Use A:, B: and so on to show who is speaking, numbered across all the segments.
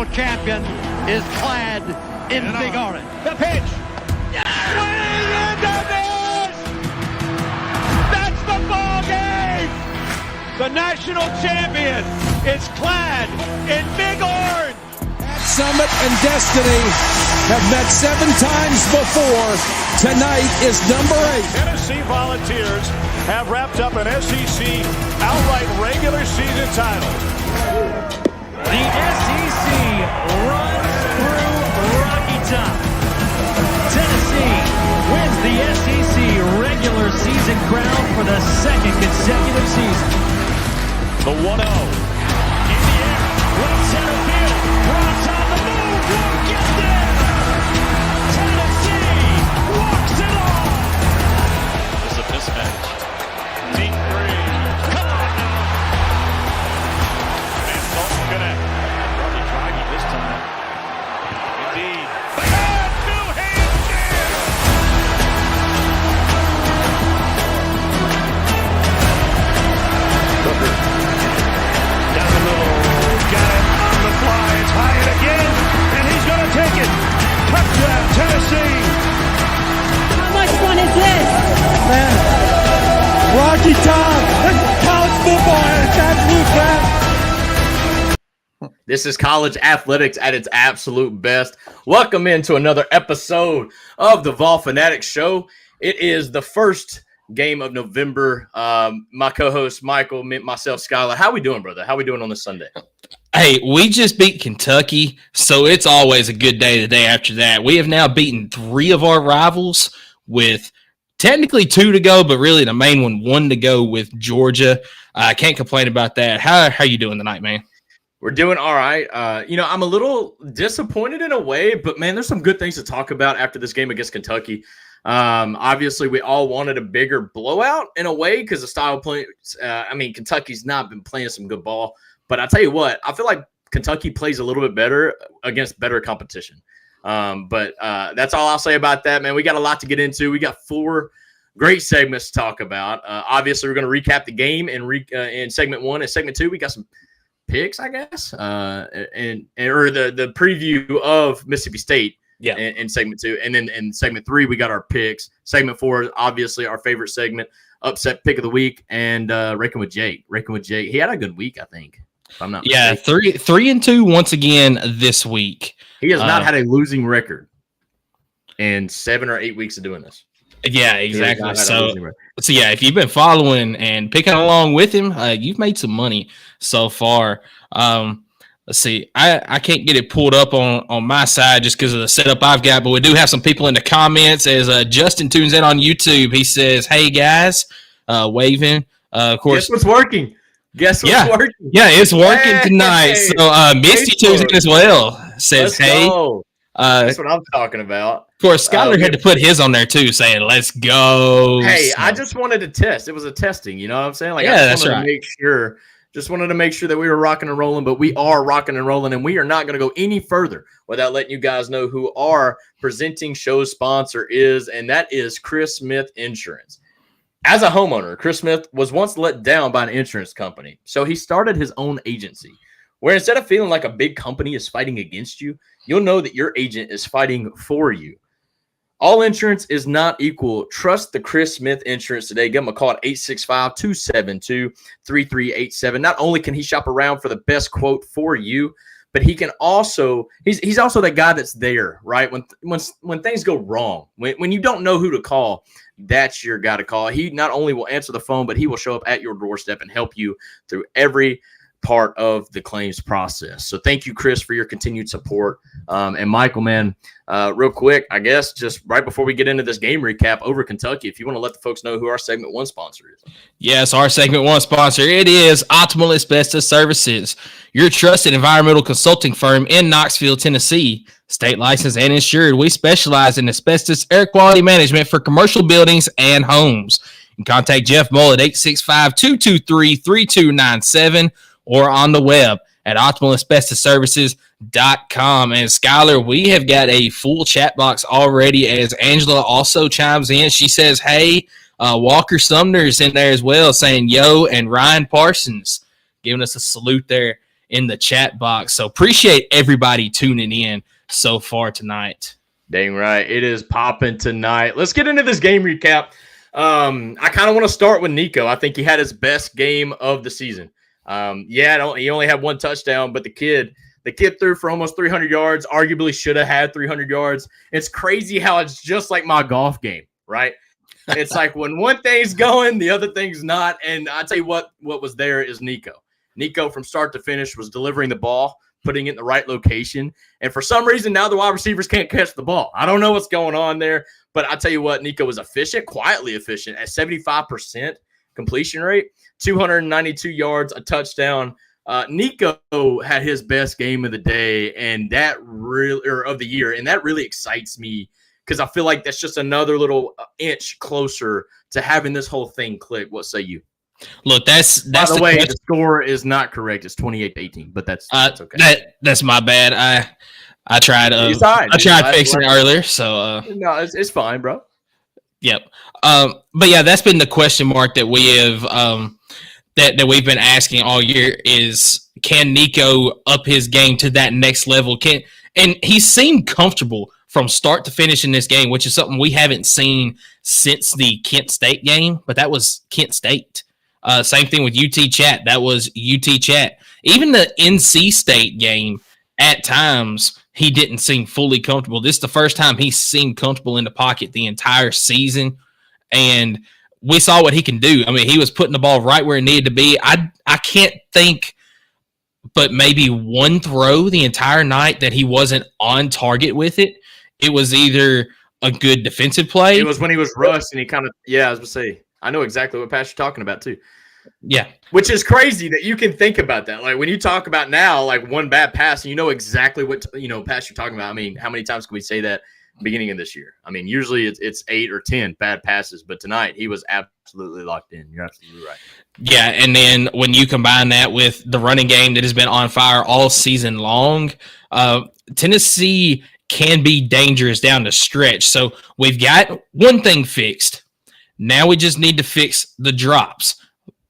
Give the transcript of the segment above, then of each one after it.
A: national champion is clad in big orange.
B: The pitch. Swing and a miss! That's the ball game! The national champion is clad in big orange!
C: Summit and Destiny have met 7 times before. Tonight is number 8.
B: Tennessee Volunteers have wrapped up an SEC outright regular season title.
D: The SEC runs through Rocky Top. Tennessee wins the SEC regular season crown for the 2nd consecutive season.
B: The 1-0.
D: In the air, right center field. Bronx on the move. Won't get there. Tennessee walks it off.
B: This is a mismatch. Deep three. Come on now. And Dalton gonna probably try you this time. Indeed. New hand jam. Hooker. Down the middle. Got it on the fly. It's high and again. And he's gonna take it. Touchdown, Tennessee.
E: How much fun is this?
C: Man, Rocky Top, college football at its absolute best.
F: This is college athletics at its absolute best. Welcome into another episode of the Vol Fanatics Show. It is the first game of November. My co-host Michael, myself, Skylar. How we doing, brother? How we doing on this Sunday?
G: Hey, we just beat Kentucky, so it's always a good day the day after that. We have now beaten 3 of our rivals with technically 2 to go, but really the main one to go with Georgia. I can't complain about that. How you doing tonight, man?
F: We're doing all right. I'm a little disappointed in a way, but, man, there's some good things to talk about after this game against Kentucky. Obviously, we all wanted a bigger blowout in a way because the style of play. Kentucky's not been playing some good ball. But I tell you what, I feel like Kentucky plays a little bit better against better competition. But that's all I'll say about that, man. We got a lot to get into. We got 4 great segments to talk about. Obviously, we're going to recap the game in segment 1 and segment 2. We got some picks, I guess, or the preview of Mississippi State. Yeah. In segment 2, and then in segment 3, we got our picks. Segment 4, obviously, our favorite segment, upset pick of the week, and Rakin with Jake. He had a good week, I think. If I'm not mistaken.
G: 3-2 once again this week.
F: He has not had a losing record in 7 or 8 weeks of doing this.
G: Yeah, exactly. So yeah, if you've been following and picking along with him, you've made some money so far. Let's see. I can't get it pulled up on my side just because of the setup I've got, but we do have some people in the comments. As Justin tunes in on YouTube, he says, "Hey guys," waving. Of course,
F: guess what's working? Working?
G: Yeah, it's working tonight. So Misty tunes in as well. Says, "Hey."
F: That's what I'm talking about.
G: Of course, Skylar had to put his on there too, saying, "Let's go."
F: Hey, I just wanted to test. It was a testing. You know what I'm saying? Like,
G: yeah, that's right.
F: Just wanted to make sure that we were rocking and rolling, but we are rocking and rolling, and we are not going to go any further without letting you guys know who our presenting show sponsor is, and that is Chris Smith Insurance. As a homeowner, Chris Smith was once let down by an insurance company, so he started his own agency, where instead of feeling like a big company is fighting against you, you'll know that your agent is fighting for you. All insurance is not equal. Trust the Chris Smith Insurance today. Give him a call at 865-272-3387. Not only can he shop around for the best quote for you, but he can also he's also that guy that's there, right? When things go wrong, when you don't know who to call, that's your guy to call. He not only will answer the phone, but he will show up at your doorstep and help you through every part of the claims process. So thank you, Chris, for your continued support. And Michael, man, real quick, I guess just right before we get into this game recap over Kentucky, if you want to let the folks know who our segment 1 sponsor is.
G: Yes, our segment 1 sponsor, it is Optimal Asbestos Services, your trusted environmental consulting firm in Knoxville, Tennessee. State licensed and insured. We specialize in asbestos air quality management for commercial buildings and homes. You can contact Jeff Mull at 865-223-3297 or on the web at optimalasbestosservices.com. And Skylar, we have got a full chat box already as Angela also chimes in. She says, hey, Walker Sumner's in there as well saying, yo, and Ryan Parsons giving us a salute there in the chat box. So appreciate everybody tuning in so far tonight.
F: Dang right. It is popping tonight. Let's get into this game recap. I kind of want to start with Nico. I think he had his best game of the season. He only had one touchdown, but the kid threw for almost 300 yards, arguably should have had 300 yards. It's crazy how it's just like my golf game, right? It's like when one thing's going, the other thing's not. And I tell you what was there is Nico. Nico from start to finish was delivering the ball, putting it in the right location. And for some reason, now the wide receivers can't catch the ball. I don't know what's going on there, but I tell you what, Nico was efficient, quietly efficient at 75% completion rate, 292 yards, a touchdown. Nico had his best game of the day and of the year. And that really excites me because I feel like that's just another little inch closer to having this whole thing click. What say you?
G: Look, that's
F: by the way, the score is not correct. It's 28-18, but that's okay.
G: That's my bad. I tried fixing it earlier, so
F: no, it's fine, bro.
G: Yep. But yeah, that's been the question mark that we have that we've been asking all year is, can Nico up his game to that next level? And he seemed comfortable from start to finish in this game, which is something we haven't seen since the Kent State game, but that was Kent State. Same thing with UT Chat. That was UT Chat. Even the NC State game, at times, he didn't seem fully comfortable. This is the first time he seemed comfortable in the pocket the entire season, and we saw what he can do. I mean, he was putting the ball right where it needed to be. I can't think but maybe one throw the entire night that he wasn't on target with it. It was either a good defensive play.
F: It was when he was rushed and he kind of, I was going to say, I know exactly what Pat you're talking about too.
G: Yeah.
F: Which is crazy that you can think about that. Like when you talk about now, like one bad pass, and you know exactly what, pass you're talking about. I mean, how many times can we say that beginning of this year? I mean, usually it's 8 or 10 bad passes, but tonight he was absolutely locked in. You're absolutely right.
G: Yeah, and then when you combine that with the running game that has been on fire all season long, Tennessee can be dangerous down the stretch. So we've got one thing fixed. Now we just need to fix the drops.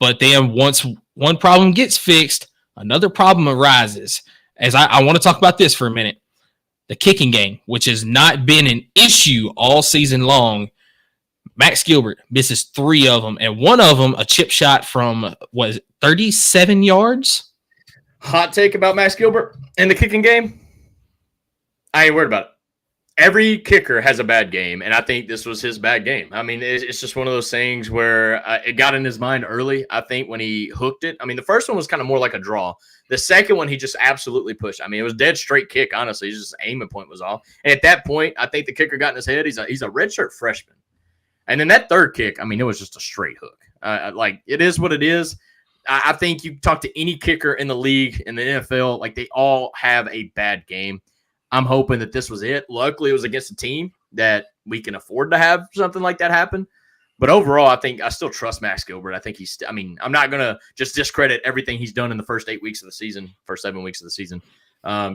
G: But then once one problem gets fixed, another problem arises. As I want to talk about this for a minute. The kicking game, which has not been an issue all season long. Max Gilbert misses 3 of them, and one of them a chip shot from, 37 yards?
F: Hot take about Max Gilbert in the kicking game? I ain't worried about it. Every kicker has a bad game, and I think this was his bad game. I mean, it's just one of those things where it got in his mind early, I think, when he hooked it. I mean, the first one was kind of more like a draw. The second one, he just absolutely pushed. I mean, it was dead straight kick, honestly. His just aiming point was off. And at that point, I think the kicker got in his head. He's a redshirt freshman. And then that third kick, I mean, it was just a straight hook. Like, it is what it is. I think you talk to any kicker in the league, in the NFL, like, they all have a bad game. I'm hoping that this was it. Luckily, it was against a team that we can afford to have something like that happen. But overall, I still trust Max Gilbert. I think I'm not going to just discredit everything he's done in the first 8 weeks of the season, first 7 weeks of the season,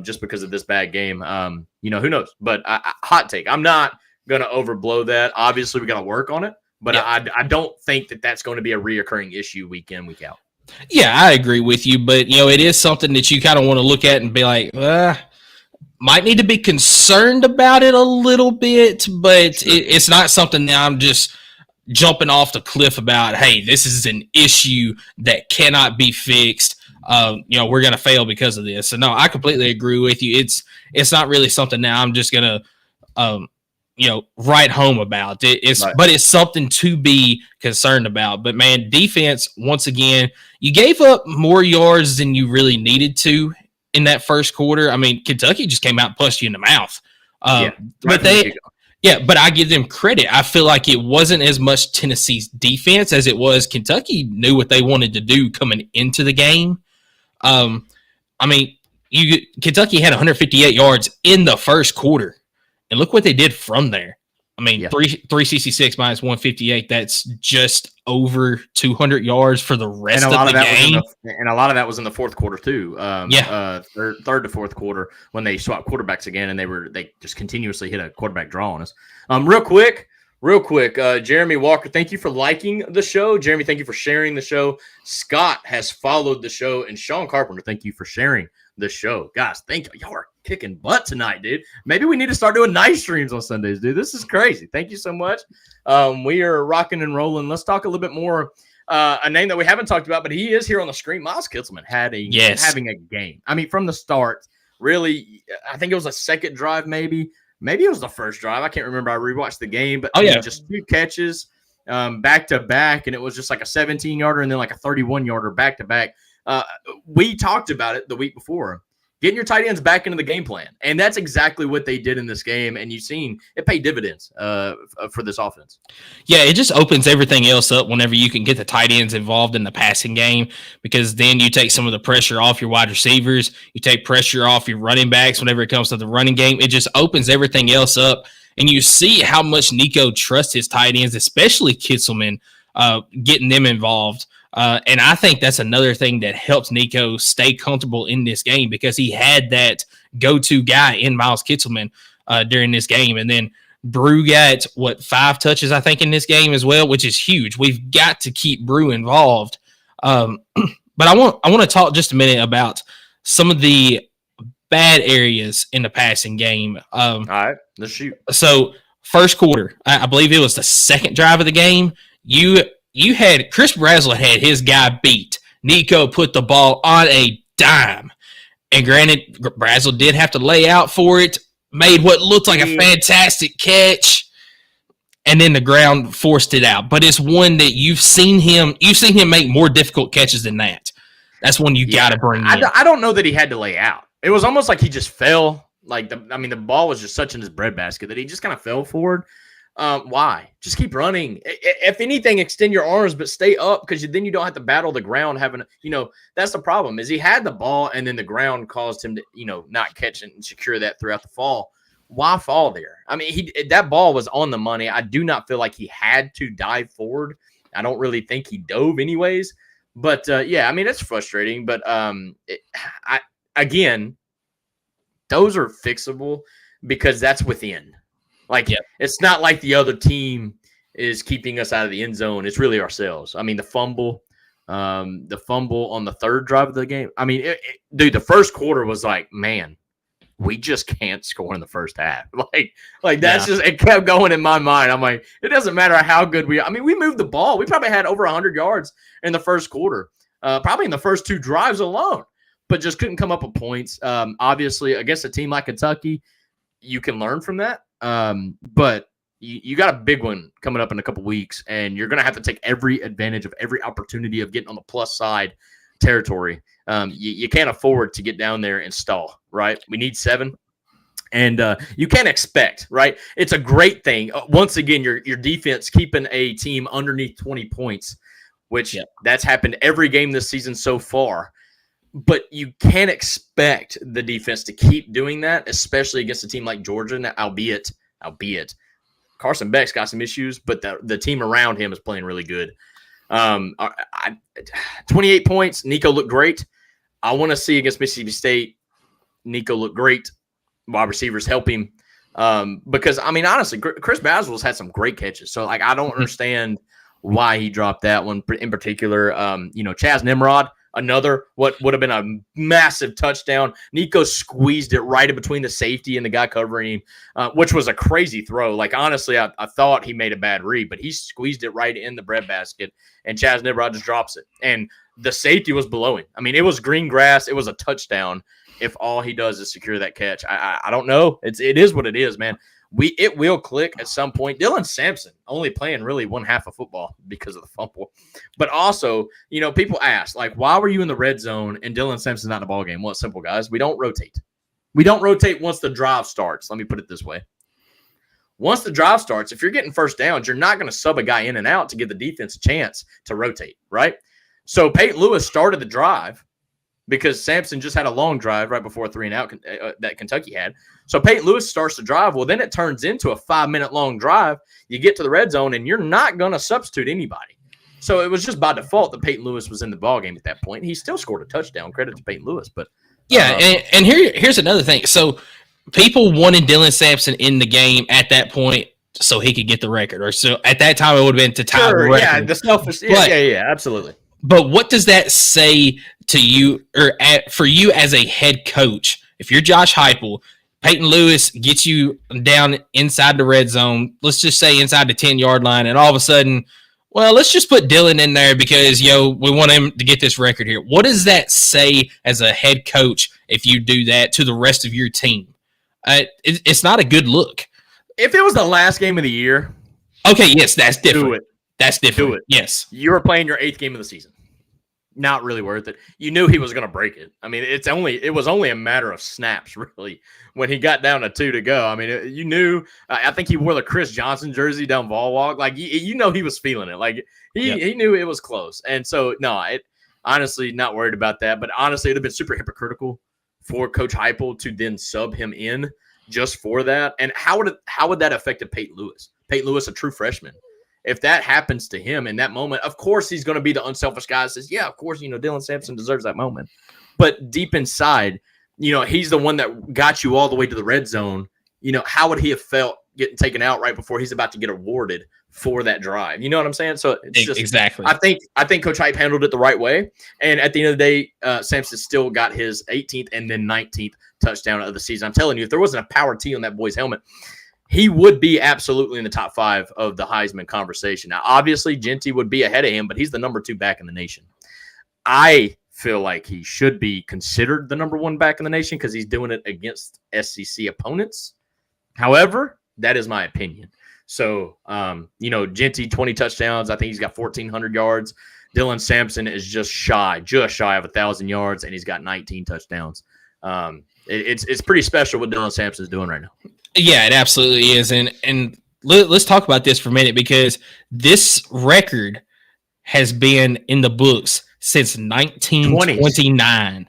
F: just because of this bad game. Who knows? But hot take. I'm not going to overblow that. Obviously, we got to work on it. But yeah. I don't think that that's going to be a reoccurring issue week in, week out.
G: Yeah, I agree with you. But, it is something that you kind of want to look at and be like, might need to be concerned about it a little bit, but sure. It's not something that I'm just jumping off the cliff about, hey, this is an issue that cannot be fixed. We're going to fail because of this. So, no, I completely agree with you. It's not really something that I'm just going to, write home about. But it's something to be concerned about. But, man, defense, once again, you gave up more yards than you really needed to in that first quarter. I mean, Kentucky just came out and punched you in the mouth. But I give them credit. I feel like it wasn't as much Tennessee's defense as it was Kentucky knew what they wanted to do coming into the game. Kentucky had 158 yards in the first quarter, and look what they did from there. I mean, 366 minus 158, that's just over 200 yards for the rest of the game.
F: And a lot of that was in the fourth quarter, too. Third to fourth quarter when they swapped quarterbacks again, and they just continuously hit a quarterback draw on us. Real quick, Real quick, Jeremy Walker, thank you for liking the show. Jeremy, thank you for sharing the show. Scott has followed the show. And Sean Carpenter, thank you for sharing the show. Guys, thank you. Y'all are kicking butt tonight, dude. Maybe we need to start doing night streams on Sundays, dude. This is crazy. Thank you so much. We are rocking and rolling. Let's talk a little bit more. A name that we haven't talked about, but he is here on the screen. Miles Kitselman having a game. I mean, from the start, really, I think it was a second drive, maybe. Maybe it was the first drive. I can't remember. I rewatched the game, but just 2 catches back to back, and it was just like a 17-yarder and then like a 31-yarder back to back. We talked about it the week before. Getting your tight ends back into the game plan, and that's exactly what they did in this game. And you've seen it pay dividends for this offense. Yeah,
G: it just opens everything else up whenever you can get the tight ends involved in the passing game, because then you take some of the pressure off your wide receivers. You take pressure off your running backs whenever it comes to the running game. It just opens everything else up, and you see how much Nico trusts his tight ends, especially Kitselman, getting them involved. And I think that's another thing that helps Nico stay comfortable in this game, because he had that go-to guy in Miles Kitselman during this game. And then Brew got, 5 touches, I think, in this game as well, which is huge. We've got to keep Brew involved. But I want to talk just a minute about some of the bad areas in the passing game.
F: All right, let's shoot.
G: So first quarter, I believe it was the second drive of the game, you had Chris Brazzell had his guy beat. Nico put the ball on a dime. And granted, Brazzell did have to lay out for it, made what looked like a fantastic catch, and then the ground forced it out. But it's one that you've seen him make more difficult catches than that. That's one you got to bring in.
F: I don't know that he had to lay out. It was almost like he just fell. The ball was just such in his breadbasket that he just kind of fell forward. Why? Just keep running. If anything, extend your arms, but stay up, because then you don't have to battle the ground. That's the problem. Is he had the ball and then the ground caused him to, not catch and secure that throughout the fall. Why fall there? I mean, that ball was on the money. I do not feel like he had to dive forward. I don't really think he dove anyways. But it's frustrating. But again, those are fixable because that's within. It's not like the other team is keeping us out of the end zone. It's really ourselves. I mean, the fumble on the third drive of the game. I mean, dude, the first quarter was like, man, we just can't score in the first half. It kept going in my mind. I'm like, it doesn't matter how good we are. I mean, we moved the ball. We probably had over 100 yards in the first quarter, probably in the first 2 drives alone, but just couldn't come up with points. Obviously, against a team like Kentucky, you can learn from that. But you got a big one coming up in a couple weeks, and you're going to have to take every advantage of every opportunity of getting on the plus side territory. You can't afford to get down there and stall, right? We need 7. And you can't expect, right? It's a great thing. Once again, your defense keeping a team underneath 20 points, which that's happened every game this season so far. But you can't expect the defense to keep doing that, especially against a team like Georgia, albeit Carson Beck's got some issues, but the team around him is playing really good. 28 points. Nico looked great. I want to see against Mississippi State, Nico looked great. Wide receivers help him. Because, I mean, honestly, Chris Brazzell's had some great catches. So, I don't understand why he dropped that one in particular. Chaz Nimrod, another what would have been a massive touchdown. Nico squeezed it right in between the safety and the guy covering him, which was a crazy throw. Honestly, I thought he made a bad read, but he squeezed it right in the breadbasket, and Chaz Nimrod just drops it. And the safety was below him. I mean, it was green grass. It was a touchdown if all he does is secure that catch. I don't know. It is what it is, man. It will click at some point. Dylan Sampson only playing really one half of football because of the fumble. But also, people ask, why were you in the red zone and Dylan Sampson's not in the ball game? Well, it's simple, guys. We don't rotate. We don't rotate once the drive starts. Let me put it this way. Once the drive starts, if you're getting first downs, you're not going to sub a guy in and out to give the defense a chance to rotate, right? So Peyton Lewis started the drive because Sampson just had a long drive right before a 3-and-out that Kentucky had. So Peyton Lewis starts the drive. Well, then it turns into a 5-minute long drive. You get to the red zone, and you're not going to substitute anybody. So it was just by default that Peyton Lewis was in the ballgame at that point. He still scored a touchdown. Credit to Peyton Lewis. But
G: and here's another thing. So people wanted Dylan Sampson in the game at that point so he could get the record, or so at that time it would have been to tie the record.
F: Yeah, the selfish. Yeah, absolutely.
G: But what does that say to you, or for you as a head coach? If you're Josh Heupel, Peyton Lewis gets you down inside the red zone, let's just say inside the 10-yard line, and all of a sudden, well, let's just put Dylan in there because, we want him to get this record here. What does that say as a head coach if you do that to the rest of your team? It's not a good look.
F: If it was the last game of the year.
G: Okay, yes, that's different.
F: Do it.
G: That's different.
F: Do it.
G: Yes.
F: You were playing your 8th game of the season. Not really worth it. You knew he was going to break it. I mean, it was only a matter of snaps, really, when he got down to 2 to go. I mean, you knew. I think he wore the Chris Johnson jersey down Vol Walk. Like, he was feeling it. Like, he knew it was close. And so, no, honestly, not worried about that. But honestly, it would have been super hypocritical for Coach Heupel to then sub him in just for that. And how would that affect Peyton Lewis? Peyton Lewis, a true freshman. If that happens to him in that moment, of course he's going to be the unselfish guy that says, yeah, of course, Dylan Sampson deserves that moment. But deep inside, he's the one that got you all the way to the red zone. How would he have felt getting taken out right before he's about to get awarded for that drive? You know what I'm saying? So it's just,
G: exactly.
F: I think Coach Hype handled it the right way. And at the end of the day, Sampson still got his 18th and then 19th touchdown of the season. I'm telling you, if there wasn't a power T on that boy's helmet, he would be absolutely in the top 5 of the Heisman conversation. Now, obviously, Genty would be ahead of him, but he's the number 2 back in the nation. I feel like he should be considered the number 1 back in the nation because he's doing it against SEC opponents. However, that is my opinion. So, Genty, 20 touchdowns. I think he's got 1,400 yards. Dylan Sampson is just shy of 1,000 yards, and he's got 19 touchdowns. It's pretty special what Dylan Sampson's doing right now.
G: Yeah, it absolutely is. And let's talk about this for a minute because this record has been in the books since 1929.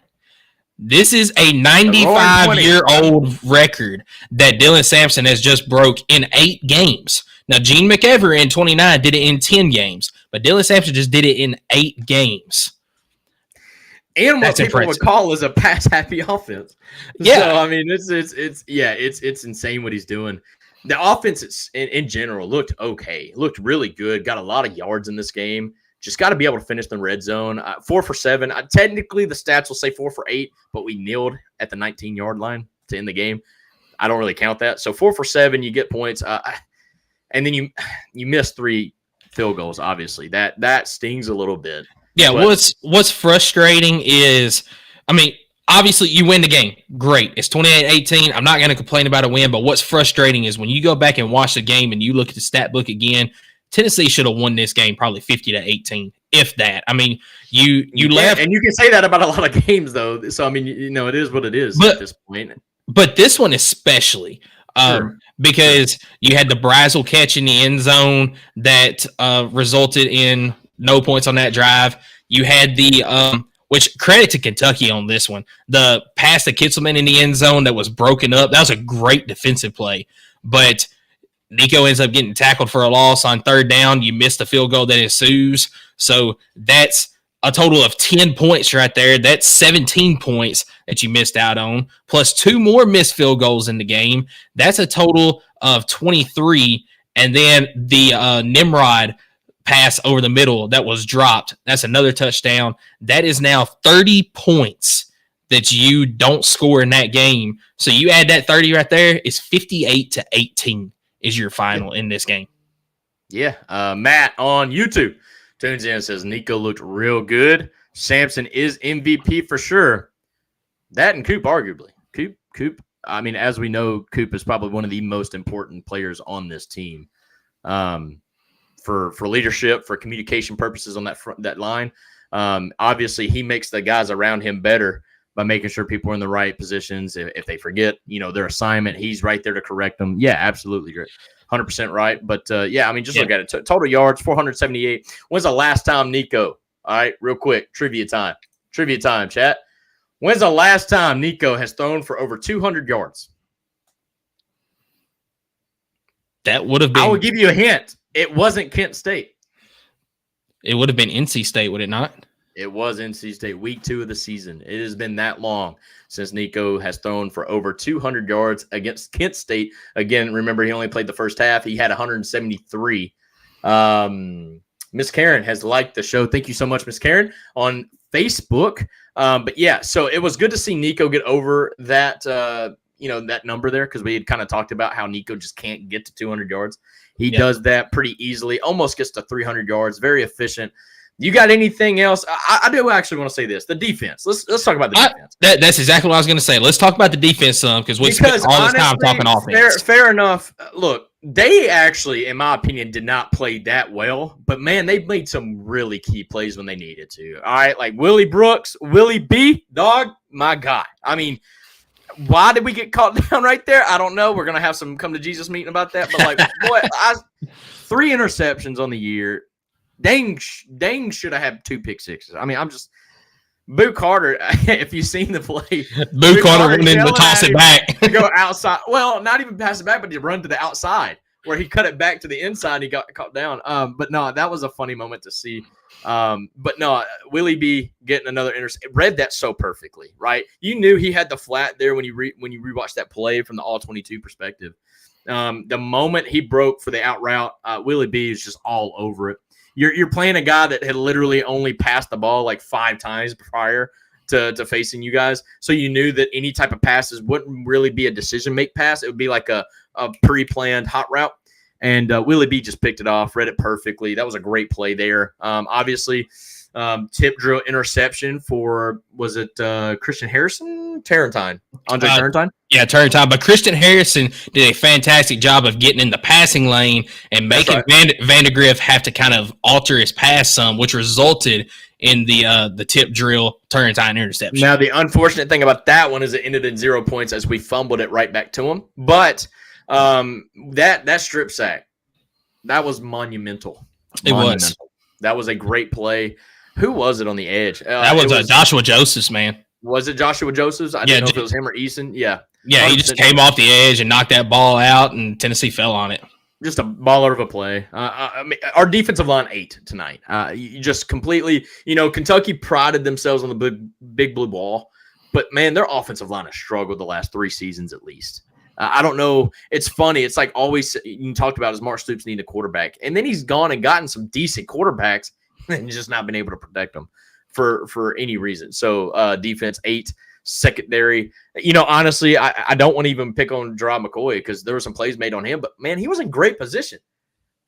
G: This is a 95-year-old record that Dylan Sampson has just broke in 8 games. Now, Gene McEver in 29 did it in 10 games, but Dylan Sampson just did it in 8 games.
F: And what people would call is a pass-happy offense.
G: Yeah,
F: so, I mean, it's insane what he's doing. The offense in general looked okay, looked really good. Got a lot of yards in this game. Just got to be able to finish the red zone. 4 for 7. Technically, the stats will say 4 for 8, but we kneeled at the 19-yard line to end the game. I don't really count that. So 4 for 7, you get points, and then you miss 3 field goals. Obviously, that stings a little bit.
G: Yeah, but what's frustrating is, I mean, obviously you win the game. Great. It's 28-18. I'm not going to complain about a win, but what's frustrating is when you go back and watch the game and you look at the stat book again, Tennessee should have won this game probably 50-18, if that. I mean, you left.
F: And you can say that about a lot of games, though. So, I mean, it is what it is at this point.
G: But this one especially, because you had the Brazel catch in the end zone that resulted in no points on that drive. You had the which credit to Kentucky on this one. The pass to Kitzelman in the end zone that was broken up. That was a great defensive play. But Nico ends up getting tackled for a loss on 3rd down. You missed the field goal that ensues. So that's a total of 10 points right there. That's 17 points that you missed out on, plus 2 more missed field goals in the game. That's a total of 23. And then the Nimrod pass over the middle that was dropped. That's another touchdown. That is now 30 points that you don't score in that game. So you add that 30 right there, it's 58-18 is your final in this game.
F: Yeah. Matt on YouTube tunes in and says Nico looked real good. Sampson is MVP for sure. That and Coop, arguably. Coop. I mean, as we know, Coop is probably one of the most important players on this team. For leadership, for communication purposes on that line. Obviously, he makes the guys around him better by making sure people are in the right positions. If they forget, their assignment, he's right there to correct them. Yeah, absolutely. 100% right. But, I mean, just look at it. Total yards, 478. When's the last time, Nico? All right, real quick, trivia time. Trivia time, chat. When's the last time Nico has thrown for over 200 yards?
G: That would have been.
F: I will give you a hint. It wasn't Kent State.
G: It would have been NC State, would it not?
F: It was NC State, week 2 of the season. It has been that long since Nico has thrown for over 200 yards against Kent State. Again, remember, he only played the first half. He had 173. Miss Karen has liked the show. Thank you so much, Miss Karen, on Facebook. But yeah, so it was good to see Nico get over that, that number there, because we had kind of talked about how Nico just can't get to 200 yards. He does that pretty easily, almost gets to 300 yards, very efficient. You got anything else? I do actually want to say this: the defense. Let's talk about the defense.
G: That's exactly what I was going to say. Let's talk about the defense some, because we spent all this time talking offense.
F: Fair enough. Look, they actually, in my opinion, did not play that well. But man, they made some really key plays when they needed to. All right, like Willie Brooks, Willie B, dog, my guy. I mean, why did we get caught down right there? I don't know. We're gonna have some come to Jesus meeting about that. But like, boy, 3 interceptions on the year. Dang should have had 2 pick sixes. I mean, Boo Carter, if you've seen the play.
G: Boo Carter went in to toss it back.
F: To go outside. Well, not even pass it back, but to run to the outside where he cut it back to the inside and he got caught down. But no, that was a funny moment to see. But no, Willie B getting another interception. Read that so perfectly, right? You knew he had the flat there when you rewatched that play from the all-22 perspective. The moment he broke for the out route, Willie B is just all over it. You're playing a guy that had literally only passed the ball like 5 times prior to facing you guys. So you knew that any type of passes wouldn't really be a decision-make pass. It would be like a pre-planned hot route. And Willie B just picked it off, read it perfectly. That was a great play there. Obviously, tip drill interception for, was it Christian Harrison? Tarrantine. Andre Tarrantine?
G: Yeah, Tarrantine. But Christian Harrison did a fantastic job of getting in the passing lane and making Vandegrift have to kind of alter his pass some, which resulted in the tip drill Tarrantine interception.
F: Now, the unfortunate thing about that one is it ended in 0 points as we fumbled it right back to him. But that strip sack, that was monumental.
G: It was.
F: That was a great play. Who was it on the edge?
G: That was Joshua Josephs, man.
F: Was it Joshua Josephs? I didn't know if it was him or Eason. Yeah.
G: Yeah, he just came off the edge and knocked that ball out, and Tennessee fell on it.
F: Just a baller of a play. I mean, our defensive line ate tonight. You just completely, Kentucky prided themselves on the big blue ball, but man, their offensive line has struggled the last 3 seasons at least. I don't know. It's funny. It's like always you talked about is Mark Stoops needing a quarterback, and then he's gone and gotten some decent quarterbacks and just not been able to protect them for any reason. So defense 8, secondary. Honestly, I don't want to even pick on Gerard McCoy because there were some plays made on him, but man, he was in great position.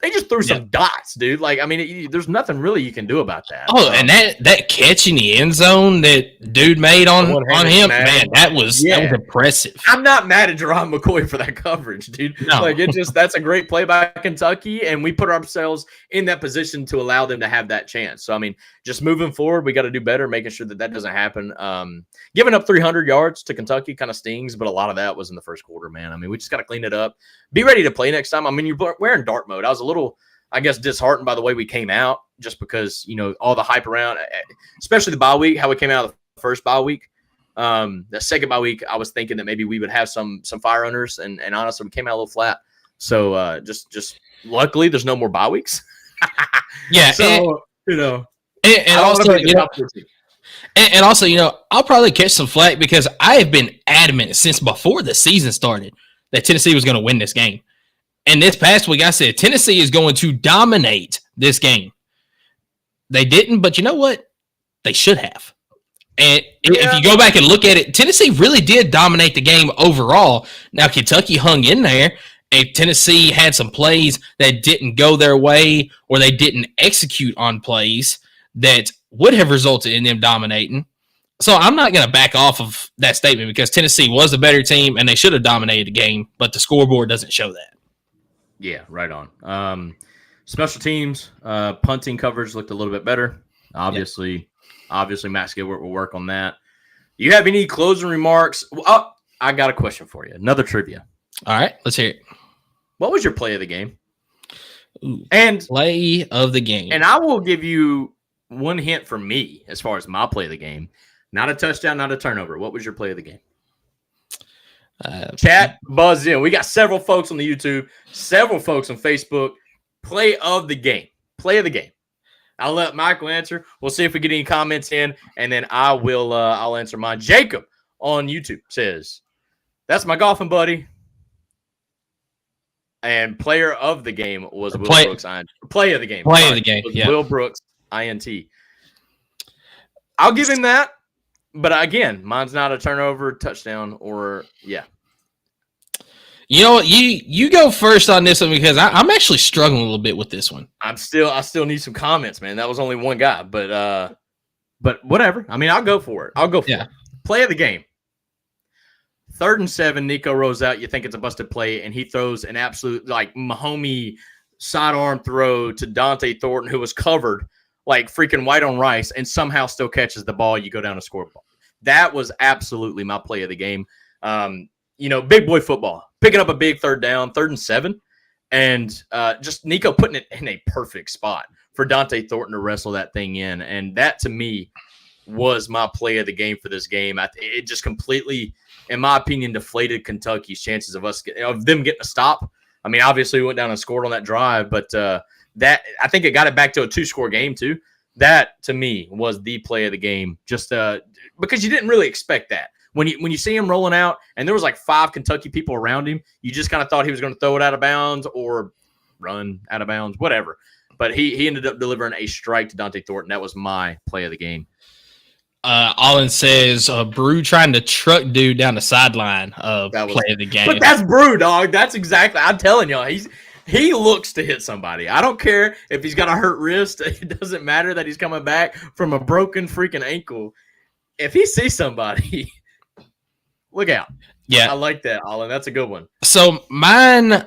F: They just threw some dots, dude. Like, I mean, there's nothing really you can do about that.
G: Oh, and that catch in the end zone that dude made on him, man, that was impressive.
F: I'm not mad at Gerard McCoy for that coverage, dude. No. Like, that's a great play by Kentucky, and we put ourselves in that position to allow them to have that chance. So, I mean, just moving forward, we got to do better, making sure that doesn't happen. Giving up 300 yards to Kentucky kind of stings, but a lot of that was in the first quarter, man. I mean, we just got to clean it up. Be ready to play next time. I mean, you're wearing dark mode. I was a little, I guess, disheartened by the way we came out just because, all the hype around, especially the bye week, how we came out of the first bye week. The second bye week, I was thinking that maybe we would have some fire runners, and honestly, we came out a little flat. So just luckily, there's no more bye weeks.
G: Yeah.
F: So,
G: and also, I'll probably catch some flack because I have been adamant since before the season started that Tennessee was going to win this game. And this past week, I said Tennessee is going to dominate this game. They didn't, but you know what? They should have. And if you go back and look at it, Tennessee really did dominate the game overall. Now, Kentucky hung in there. And Tennessee had some plays that didn't go their way, or they didn't execute on plays that would have resulted in them dominating. So I'm not going to back off of that statement because Tennessee was a better team and they should have dominated the game, but the scoreboard doesn't show that.
F: Yeah, right on. Special teams, punting coverage looked a little bit better. Obviously, Matt Skilbert will work on that. Do you have any closing remarks? Oh, I got a question for you. Another trivia.
G: All right, let's hear it.
F: What was your play of the game?
G: Ooh,
F: and
G: play of the game.
F: And I will give you one hint from me as far as my play of the game. Not a touchdown, not a turnover. What was your play of the game? Chat, buzz in. We got several folks on the YouTube, several folks on Facebook. Play of the game. Play of the game. I'll let Michael answer. We'll see if we get any comments in, and then I'll answer mine. Jacob on YouTube says, "That's my golfing buddy." And player of the game was Will Brooks. Play of the game.
G: Play of the game. Yeah.
F: Will Brooks, INT. I'll give him that. But again, mine's not a turnover, touchdown, or
G: You know, you go first on this one because I'm actually struggling a little bit with this one.
F: I still need some comments, man. That was only one guy, but whatever. I mean, I'll go for it. It. Play of the game. 3rd and 7, Nico rolls out. You think it's a busted play, and he throws an absolute like Mahomey sidearm throw to Dante Thornton, who was covered like freaking white on rice, and somehow still catches the ball. You go down to score. That was absolutely my play of the game. Big boy football, picking up a big 3rd down, 3rd and 7, and just Nico putting it in a perfect spot for Dante Thornton to wrestle that thing in. And that, to me, was my play of the game for this game. It just completely, in my opinion, deflated Kentucky's chances of them getting a stop. I mean, obviously we went down and scored on that drive, but that I think it got it back to a 2-score game too. That, to me, was the play of the game, just because you didn't really expect that. When you see him rolling out and there was like 5 Kentucky people around him, you just kind of thought he was going to throw it out of bounds or run out of bounds, whatever. But he ended up delivering a strike to Dante Thornton. That was my play of the game.
G: Allen says Brew trying to truck dude down the sideline of play of the game.
F: But that's Brew, dog. That's exactly. I'm telling y'all, he looks to hit somebody. I don't care if he's got a hurt wrist. It doesn't matter that he's coming back from a broken freaking ankle. If he sees somebody, look out.
G: Yeah,
F: I like that, Allen. That's a good one.
G: So mine,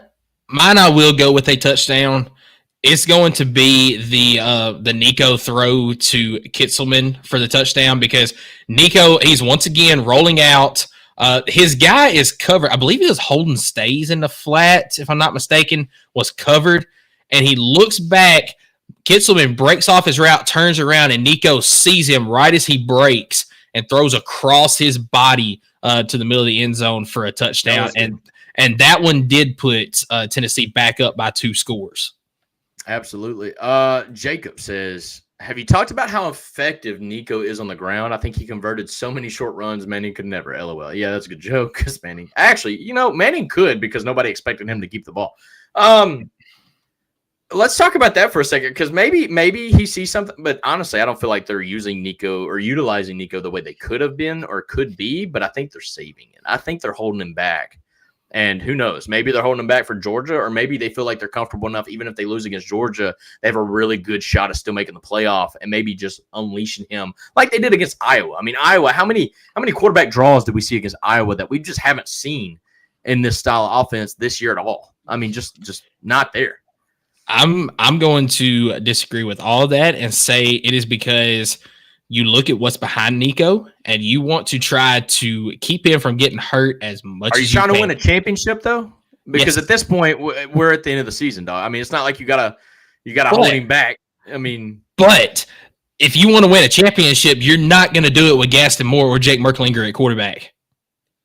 G: I will go with a touchdown. It's going to be the Nico throw to Kitzelman for the touchdown because Nico, he's once again rolling out. His guy is covered. I believe he was holding stays in the flat, if I'm not mistaken, was covered. And he looks back. Kitzelman breaks off his route, turns around, and Nico sees him right as he breaks and throws across his body to the middle of the end zone for a touchdown. And that one did put Tennessee back up by 2 scores.
F: Absolutely. Jacob says, have you talked about how effective Nico is on the ground? I think he converted so many short runs, Manning could never. LOL. Yeah, that's a good joke because Manning. Actually, Manning could because nobody expected him to keep the ball. Let's talk about that for a second because maybe he sees something. But honestly, I don't feel like they're using Nico or utilizing Nico the way they could have been or could be. But I think they're saving it. I think they're holding him back. And who knows? Maybe they're holding him back for Georgia, or maybe they feel like they're comfortable enough. Even if they lose against Georgia, they have a really good shot of still making the playoff, and maybe just unleashing him like they did against Iowa. I mean, Iowa. How many quarterback draws did we see against Iowa that we just haven't seen in this style of offense this year at all? I mean, just not there.
G: I'm going to disagree with all of that and say it is because you look at what's behind Nico and you want to try to keep him from getting hurt as much as you can.
F: Are you trying to win a championship though? Because at this point we're at the end of the season, dog. I mean, it's not like you gotta hold him back. I mean,
G: but if you want to win a championship, you're not going to do it with Gaston Moore or Jake Merklinger at quarterback.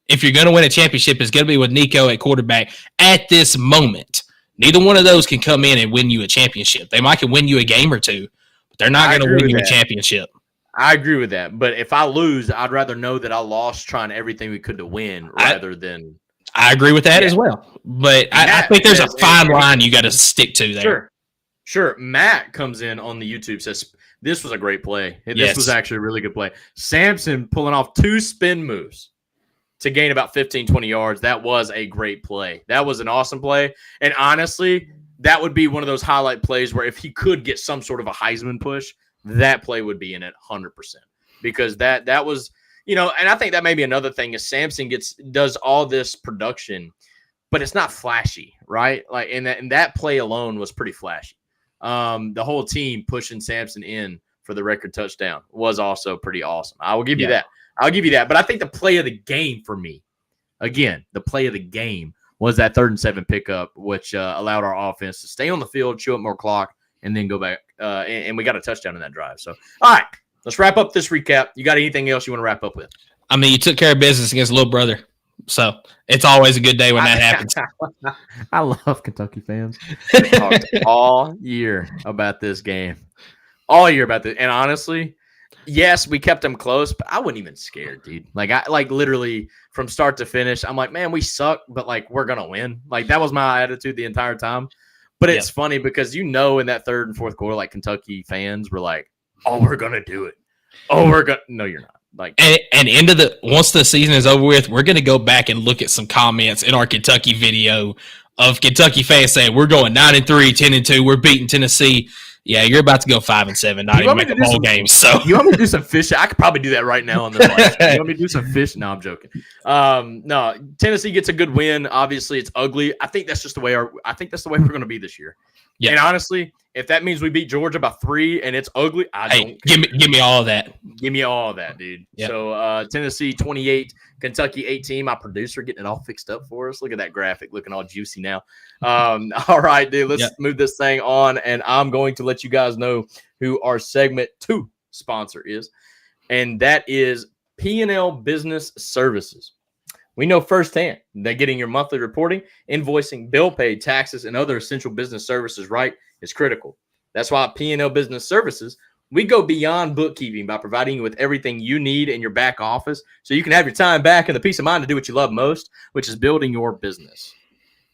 G: If you're going to win a championship, it's going to be with Nico at quarterback at this moment. Neither one of those can come in and win you a championship. They might can win you a game or two, but they're not going to win you a championship.
F: I agree with that. But if I lose, I'd rather know that I lost trying everything we could to win rather than.
G: I agree with that as well. But I think there's a fine line you got to stick to there.
F: Sure. Matt comes in on the YouTube, says, this was a great play. This was actually a really good play. Sampson pulling off 2 spin moves to gain about 15, 20 yards. That was a great play. That was an awesome play. And honestly, that would be one of those highlight plays where if he could get some sort of a Heisman push, that play would be in it 100%. Because that was, and I think that may be another thing is Sampson does all this production, but it's not flashy, right? Like, and that play alone was pretty flashy. The whole team pushing Sampson in for the record touchdown was also pretty awesome. I will give you that. I'll give you that. But I think the play of the game for me, again, the play of the game was that 3rd and 7 pickup, which allowed our offense to stay on the field, chew up more clock, and then go back. And we got a touchdown in that drive. So, all right, let's wrap up this recap. You got anything else you want to wrap up with?
G: I mean, you took care of business against little brother. So it's always a good day when that happens.
F: I love Kentucky fans. We talked all year about this game. all year about this. And honestly, yes, we kept them close, but I wasn't even scared, dude. I literally from start to finish, I'm like, man, we suck, but we're gonna win. That was my attitude the entire time. But it's funny because in that third and fourth quarter, Kentucky fans were like, "Oh, we're gonna do it. Oh, we're gonna." No, you're not.
G: And once the season is over with, we're gonna go back and look at some comments in our Kentucky video of Kentucky fans saying we're going 9-3, 10-2, we're beating Tennessee. Yeah, you're about to go 5-7, not even make a bowl game. So
F: you want me to do some fishing? I could probably do that right now on the flash. You want me to do some fishing? No, I'm joking. No, Tennessee gets a good win. Obviously, it's ugly. I think that's just the way we're going to be this year. Yeah. And honestly, if that means we beat Georgia by 3 and it's ugly, don't care.
G: Give me all of that.
F: Give me all of that, dude. Yep. So Tennessee 28, Kentucky 18. My producer getting it all fixed up for us. Look at that graphic looking all juicy now. All right, dude, let's move this thing on, and I'm going to let you guys know who our segment 2 sponsor is, and that is P&L Business Services. We know firsthand that getting your monthly reporting, invoicing, bill paid, taxes, and other essential business services right is critical. That's why at P&L Business Services, we go beyond bookkeeping by providing you with everything you need in your back office so you can have your time back and the peace of mind to do what you love most, which is building your business.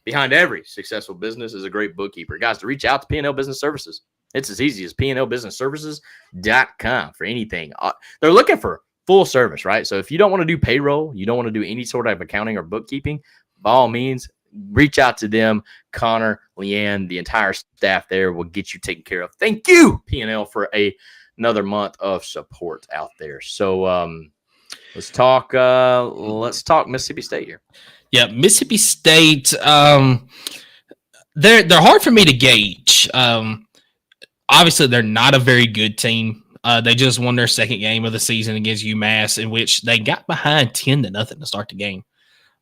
F: Behind every successful business is a great bookkeeper. Guys, to reach out to P&L Business Services, it's as easy as pnlbusinessservices.com for anything. They're looking for full service, right? So if you don't want to do payroll, you don't want to do any sort of accounting or bookkeeping, by all means, reach out to them. Connor, Leanne, the entire staff there will get you taken care of. Thank you, P&L, for another month of support out there. So let's talk Mississippi State here.
G: Yeah, Mississippi State, they're hard for me to gauge. Obviously, they're not a very good team. They just won their second game of the season against UMass, in which they got behind 10-0 to start the game.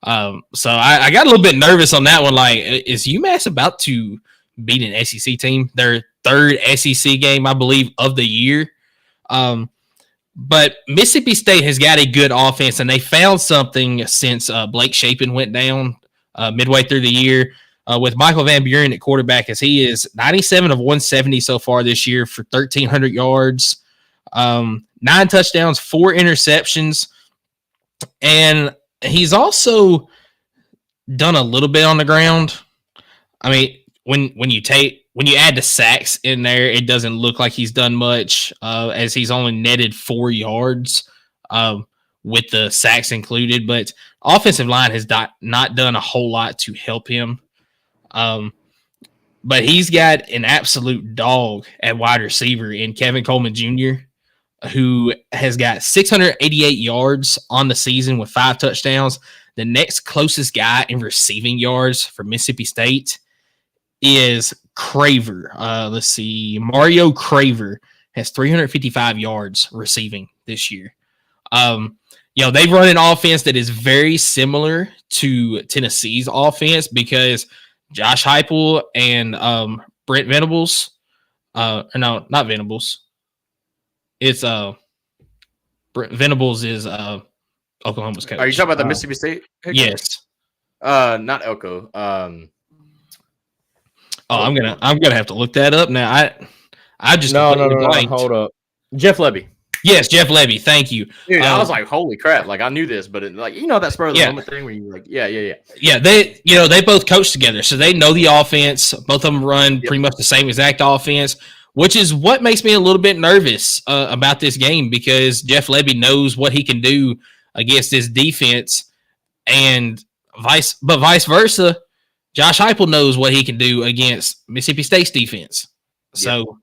G: So I got a little bit nervous on that one. Is UMass about to beat an SEC team? Their third SEC game, I believe, of the year. But Mississippi State has got a good offense, and they found something since Blake Shapen went down midway through the year. With Michael Van Buren at quarterback, as he is 97 of 170 so far this year for 1,300 yards. 9 touchdowns, 4 interceptions, and he's also done a little bit on the ground. I mean, when you add the sacks in there, it doesn't look like he's done much, as he's only netted 4 yards with the sacks included. But offensive line has not done a whole lot to help him. But he's got an absolute dog at wide receiver in Kevin Coleman Jr., who has got 688 yards on the season with 5 touchdowns. The next closest guy in receiving yards for Mississippi State is Craver. Let's see. Mario Craver has 355 yards receiving this year. They've run an offense that is very similar to Tennessee's offense because Josh Heupel and Brent Venables, no, not Venables. It's Brent Venables is Oklahoma's coach.
F: Are you talking about the Mississippi State?
G: Yes.
F: Not Elko.
G: I'm gonna have to look that up now. I just
F: no. Hold up, Jeff Lebby.
G: Yes, Jeff Lebby. Thank you.
F: Dude, I was like, holy crap! I knew this, but that spur of the moment thing where you
G: yeah. They both coach together, so they know the offense. Both of them run pretty much the same exact offense, which is what makes me a little bit nervous about this game because Jeff Lebby knows what he can do against this defense, and vice versa. Josh Heupel knows what he can do against Mississippi State's defense. So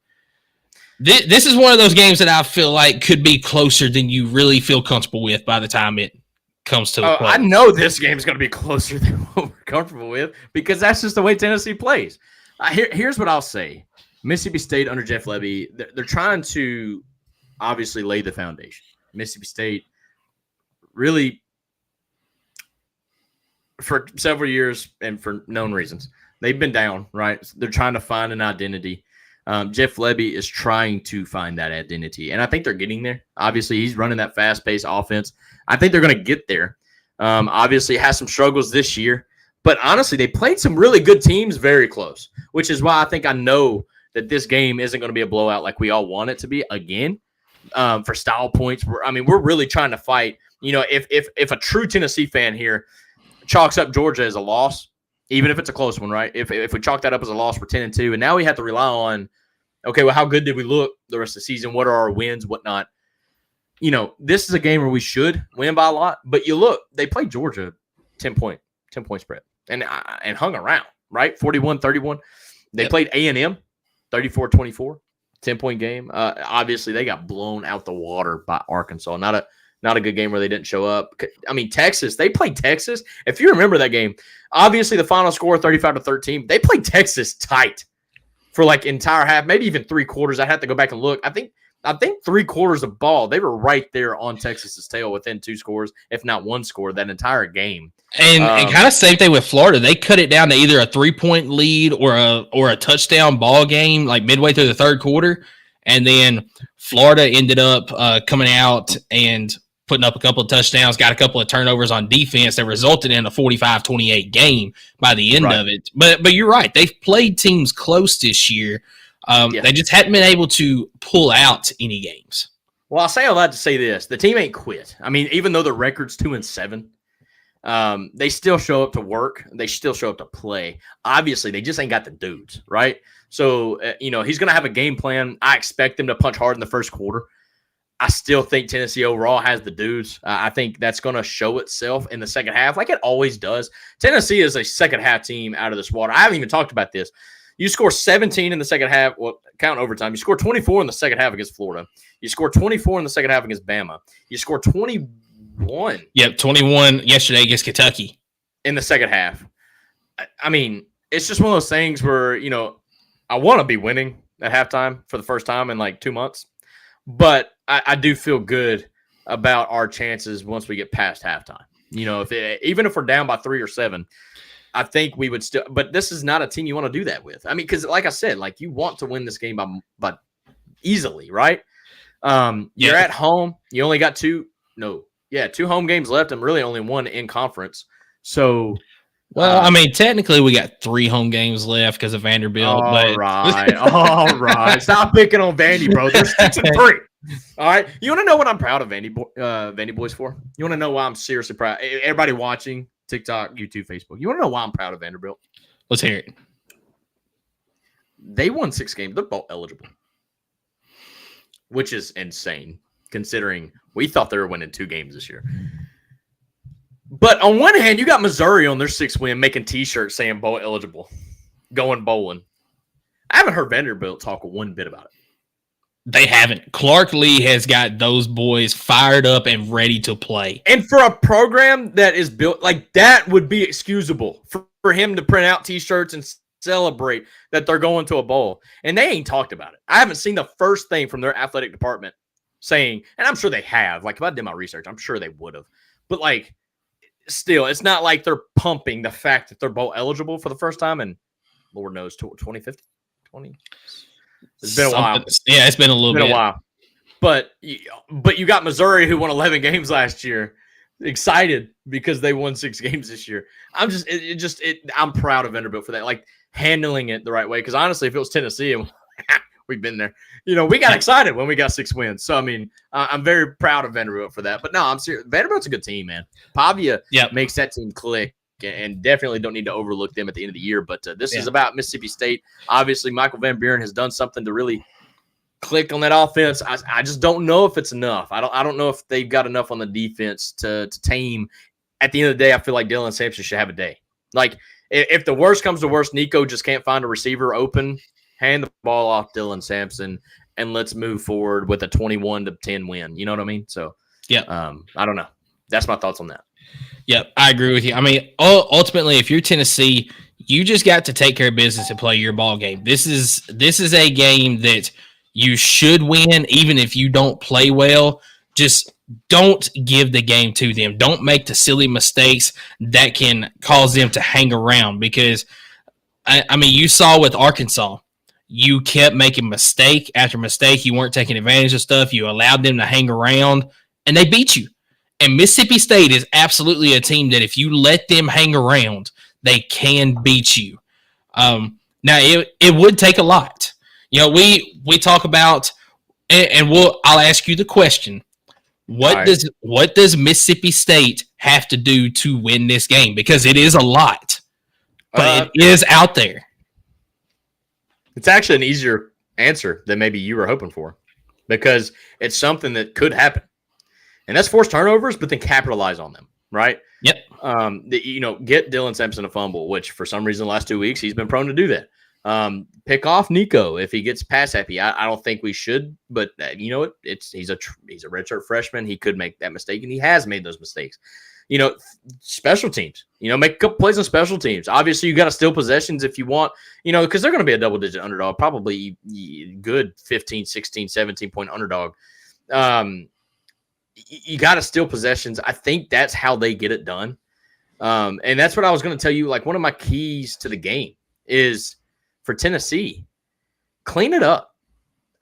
G: this is one of those games that I feel like could be closer than you really feel comfortable with by the time it comes to the play.
F: I know this game is going to be closer than what we're comfortable with because that's just the way Tennessee plays. Here's what I'll say. Mississippi State under Jeff Lebby, they're trying to obviously lay the foundation. Mississippi State really, for several years and for known reasons, they've been down, right? They're trying to find an identity. Jeff Lebby is trying to find that identity, and I think they're getting there. Obviously, he's running that fast-paced offense. I think they're going to get there. Obviously, has some struggles this year, but honestly, they played some really good teams very close, which is why I think I know that this game isn't going to be a blowout like we all want it to be again. For style points, we're really trying to fight. You know, if a true Tennessee fan here chalks up Georgia as a loss, even if it's a close one, right? If we chalk that up as a loss, we're 10-2, and now we have to rely on, okay, well, how good did we look the rest of the season? What are our wins? Whatnot? You know, this is a game where we should win by a lot, but you look, they played Georgia 10-point spread and hung around, right? 41-31. They played A&M 34-24, 10-point game. Obviously, they got blown out the water by Arkansas. Not a good game where they didn't show up. I mean, Texas, they played Texas. If you remember that game, obviously the final score 35-13. They played Texas tight for like entire half, maybe even 3 quarters. I had to go back and look. I think 3 quarters of ball, they were right there on Texas's tail within 2 scores, if not 1 score, that entire game.
G: And kind of same thing with Florida. They cut it down to either a 3-point lead or a touchdown ball game, like midway through the third quarter. And then Florida ended up coming out and putting up a couple of touchdowns, got a couple of turnovers on defense that resulted in a 45-28 game by the end of it. But you're right. They've played teams close this year. They just hadn't been able to pull out any games.
F: Well, I'll say all that to say this. The team ain't quit. I mean, even though the record's 2-7, they still show up to work. They still show up to play. Obviously, they just ain't got the dudes, right? So, he's going to have a game plan. I expect them to punch hard in the first quarter. I still think Tennessee overall has the dudes. I think that's going to show itself in the second half like it always does. Tennessee is a second half team out of this water. I haven't even talked about this. You score 17 in the second half. Well, count overtime. You score 24 in the second half against Florida. You score 24 in the second half against Bama. You score 21.
G: Yep, 21 yesterday against Kentucky.
F: In the second half. I mean, it's just one of those things where, I want to be winning at halftime for the first time in like 2 months. But I do feel good about our chances once we get past halftime. Even if we're down by 3 or 7, I think we would still. But this is not a team you want to do that with. I mean, because like I said, like you want to win this game by easily, right? You're at home. You only got 2 home games left, and really only 1 in conference. So.
G: Well, I mean, technically we got 3 home games left because of Vanderbilt.
F: All right. Stop picking on Vandy, bro. They're 6-3. All right. You want to know what I'm proud of Vandy boys for? You want to know why I'm seriously proud? Everybody watching TikTok, YouTube, Facebook. You want to know why I'm proud of Vanderbilt?
G: Let's hear it.
F: They won 6 games. They're bowl eligible, which is insane considering we thought they were winning 2 games this year. But on one hand, you got Missouri on their 6th win making T-shirts saying bowl eligible, going bowling. I haven't heard Vanderbilt talk 1 bit about it.
G: They haven't. Clark Lee has got those boys fired up and ready to play.
F: And for a program that is built like that would be excusable for him to print out T-shirts and celebrate that they're going to a bowl. And they ain't talked about it. I haven't seen the first thing from their athletic department saying, and I'm sure they have. Like if I did my research, I'm sure they would have. But like, still, it's not like they're pumping the fact that they're bowl eligible for the first time in, Lord knows, 2050, 20. It's been a while.
G: Yeah, it's been a little bit.
F: A while. But you got Missouri who won 11 games last year, excited because they won 6 games this year. I'm proud of Vanderbilt for that, like handling it the right way. Because honestly, if it was Tennessee, we've been there. We got excited when we got 6 wins. So I mean, I'm very proud of Vanderbilt for that. But no, I'm serious. Vanderbilt's a good team, man. Pavia makes that team click, and definitely don't need to overlook them at the end of the year. But this is about Mississippi State. Obviously, Michael Van Buren has done something to really click on that offense. I just don't know if it's enough. I don't know if they've got enough on the defense to tame. At the end of the day, I feel like Dylan Sampson should have a day. Like if the worst comes to worst, Nico just can't find a receiver open. Hand the ball off Dylan Sampson, and let's move forward with a 21-10 win. You know what I mean? So, I don't know. That's my thoughts on that.
G: Yep, I agree with you. I mean, ultimately, if you're Tennessee, you just got to take care of business and play your ball game. This is a game that you should win, even if you don't play well. Just don't give the game to them. Don't make the silly mistakes that can cause them to hang around. Because, I mean, you saw with Arkansas, you kept making mistake after mistake. You weren't taking advantage of stuff. You allowed them to hang around, and they beat you. And Mississippi State is absolutely a team that if you let them hang around, they can beat you. Now, it would take a lot. we talk about, and I'll ask you the question. What does Mississippi State have to do to win this game? Because it is a lot, but it is out there.
F: It's actually an easier answer than maybe you were hoping for, because it's something that could happen, and that's force turnovers, but then capitalize on them, right?
G: Yep.
F: Get Dylan Sampson a fumble, which for some reason the last 2 weeks he's been prone to do that. Pick off Nico if he gets pass happy. I don't think we should, but he's a redshirt freshman. He could make that mistake, and he has made those mistakes. Special teams. Make a couple plays on special teams. Obviously, you got to steal possessions if you want. Because they're going to be a double-digit underdog, probably good 15, 16, 17-point underdog. You got to steal possessions. I think that's how they get it done. And that's what I was going to tell you. Like, one of my keys to the game is, for Tennessee, clean it up.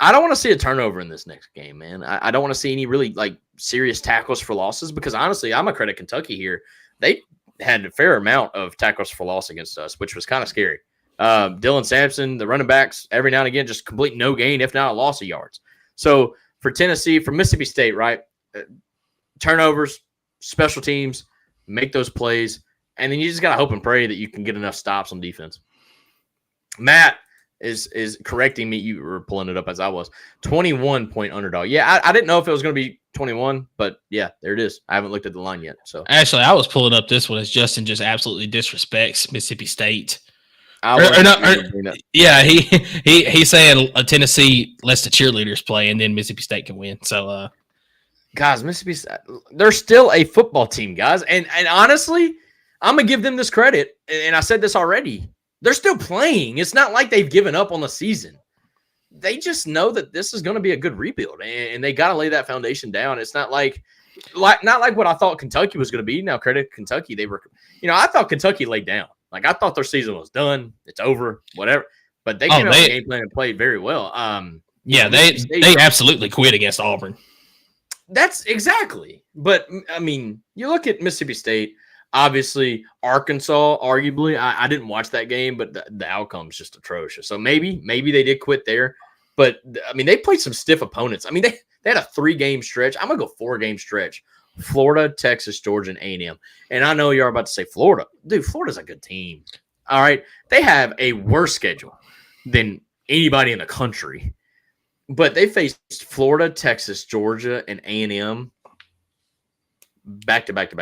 F: I don't want to see a turnover in this next game, man. I don't want to see any really serious tackles for losses, because honestly, I'm going to credit Kentucky here. They had a fair amount of tackles for loss against us, which was kind of scary. Dylan Sampson, the running backs, every now and again, just complete no gain, if not a loss of yards. So for Tennessee, for Mississippi State, right, turnovers, special teams, make those plays, and then you just got to hope and pray that you can get enough stops on defense. Matt is correcting me. You were pulling it up as I was. 21-point underdog. Yeah, I didn't know if it was going to be 21, but yeah, there it is. I haven't looked at the line yet. So
G: actually, I was pulling up this one as Justin just absolutely disrespects Mississippi State. He's saying Tennessee lets the cheerleaders play, and then Mississippi State can win. So,
F: guys, Mississippi State, they're still a football team, guys, and honestly, I'm gonna give them this credit. And I said this already. They're still playing. It's not like they've given up on the season. They just know that this is going to be a good rebuild, and they got to lay that foundation down. It's not like what I thought Kentucky was going to be. Now, credit Kentucky. They were, I thought Kentucky laid down. I thought their season was done. It's over, whatever. But they came out with a game plan and played very well.
G: They absolutely quit against Auburn.
F: That's exactly. But, you look at Mississippi State. Obviously, Arkansas, arguably, I didn't watch that game, but the outcome's just atrocious. So maybe they did quit there. But, they played some stiff opponents. They had a 3-game stretch. I'm going to go 4-game stretch. Florida, Texas, Georgia, and A&M. And I know you're about to say Florida. Dude, Florida's a good team. All right? They have a worse schedule than anybody in the country. But they faced Florida, Texas, Georgia, and A&M back-to-back.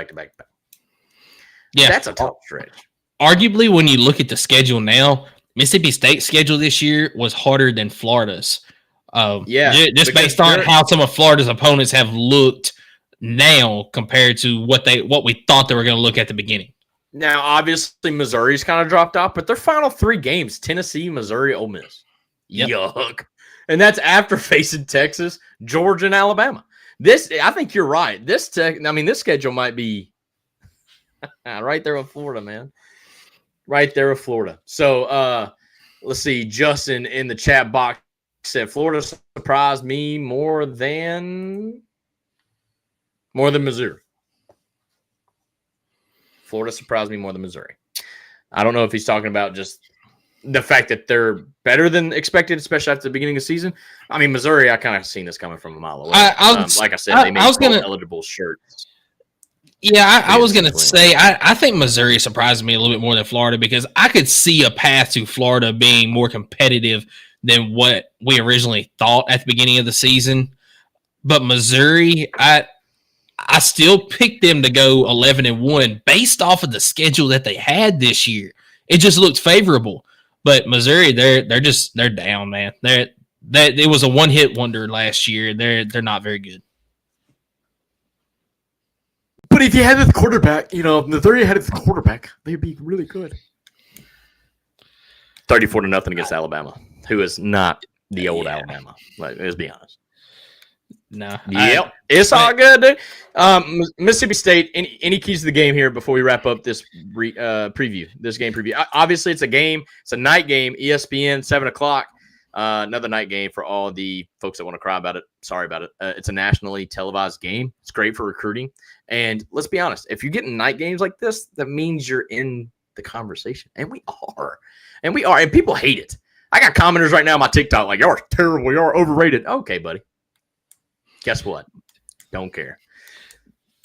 G: Yeah,
F: that's a tough stretch.
G: Arguably, when you look at the schedule now, Mississippi State's schedule this year was harder than Florida's. Just based on how some of Florida's opponents have looked now compared to what we thought they were going to look at the beginning.
F: Now, obviously, Missouri's kind of dropped off, but their final 3 games: Tennessee, Missouri, Ole Miss. Yep. Yuck. And that's after facing Texas, Georgia, and Alabama. I think you're right. This schedule might be right there with Florida, man. Right there with Florida. So let's see. Justin in the chat box said Florida surprised me more than Missouri. Florida surprised me more than Missouri. I don't know if he's talking about just the fact that they're better than expected, especially after the beginning of the season. Missouri, I kind of seen this coming from a mile away. Like I said, they made eligible shirts.
G: Yeah, I was going to say, I think Missouri surprised me a little bit more than Florida, because I could see a path to Florida being more competitive than what we originally thought at the beginning of the season. But Missouri, I still picked them to go 11-1 based off of the schedule that they had this year. It just looked favorable. But Missouri, they're down, man. It was a one-hit wonder last year. They're not very good.
F: But if you had the quarterback, Missouri had the quarterback, they'd be really good. 34-0 against Alabama, who is not the old Alabama. Let's be honest.
G: No.
F: Yep. It's all good, dude. Mississippi State, any keys to the game here before we wrap up this preview, this game preview? Obviously, it's a game. It's a night game, ESPN, 7 o'clock. Another night game for all the folks that want to cry about it. Sorry about it. It's a nationally televised game. It's great for recruiting. And let's be honest, if you're getting night games like this, that means you're in the conversation. And we are. And people hate it. I got commenters right now on my TikTok like, y'all are terrible. Y'all are overrated. Okay, buddy. Guess what? Don't care.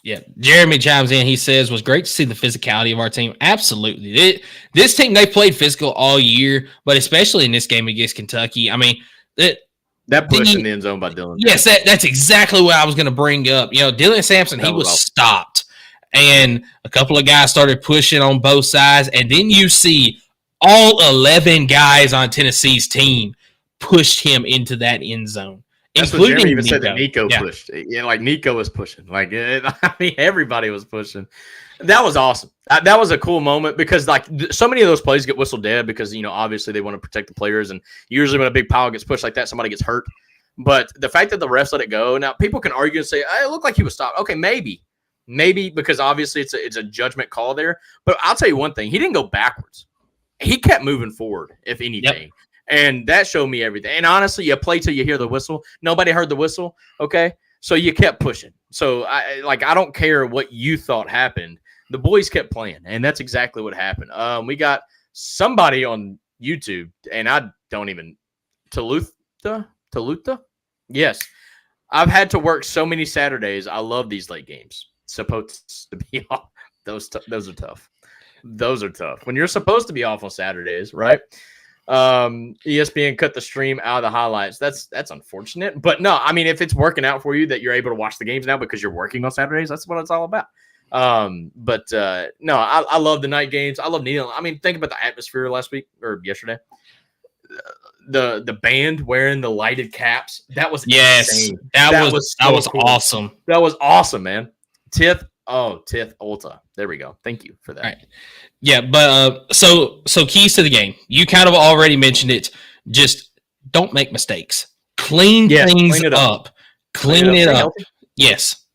G: Yeah. Jeremy chimes in. He says, was great to see the physicality of our team. Absolutely. This team, they played physical all year, but especially in this game against Kentucky. I mean,
F: that push in the end zone by Dylan.
G: Yes, that's exactly what I was going to bring up. Dylan Sampson, he was stopped. And a couple of guys started pushing on both sides. And then you see all 11 guys on Tennessee's team pushed him into that end zone.
F: That's what Jeremy even said that Nico pushed. Yeah, like Nico was pushing. Like, I mean, everybody was pushing. That was awesome. That was a cool moment because, like, so many of those plays get whistled dead because, obviously they want to protect the players. And usually when a big pile gets pushed like that, somebody gets hurt. But the fact that the refs let it go, now people can argue and say, it looked like he was stopped. Okay, maybe because obviously it's a judgment call there. But I'll tell you one thing. He didn't go backwards. He kept moving forward, if anything. Yep. And that showed me everything. And honestly, you play till you hear the whistle. Nobody heard the whistle, okay? So you kept pushing. So, I don't care what you thought happened. The boys kept playing, and that's exactly what happened. We got somebody on YouTube, and I don't even – Toluta? Yes. I've had to work so many Saturdays. I love these late games. Supposed to be off. Those are tough. Those are tough. When you're supposed to be off on Saturdays, right? ESPN cut the stream out of the highlights. That's unfortunate. But no, I mean, if it's working out for you that you're able to watch the games now because you're working on Saturdays, that's what it's all about. No, I love the night games. I love Neil. I mean, think about the atmosphere last week or yesterday. The band wearing the lighted caps. That was insane. That was cool.
G: Awesome.
F: That was awesome, man. Tith Ulta. There we go. Thank you for that.
G: All right. Yeah, but so keys to the game. You kind of already mentioned it. Just don't make mistakes. Clean things up. Clean it up. Yes.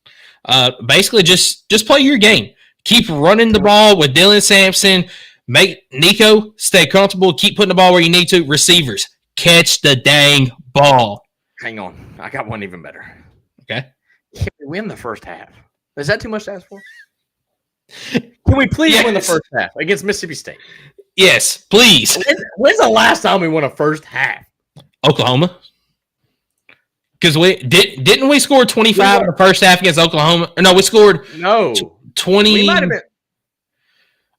G: Basically just play your game. Keep running the ball with Dylan Sampson. Make Nico stay comfortable. Keep putting the ball where you need to. Receivers, catch the dang ball.
F: Hang on. I got one even better.
G: Okay.
F: Can we win the first half? Is that too much to ask for? Can we please win the first half against Mississippi State?
G: Yes, please.
F: When's the last time we won a first half?
G: Oklahoma. Because we didn't we score 25 in the first half against Oklahoma? Or no, we scored 20.
F: We might have been.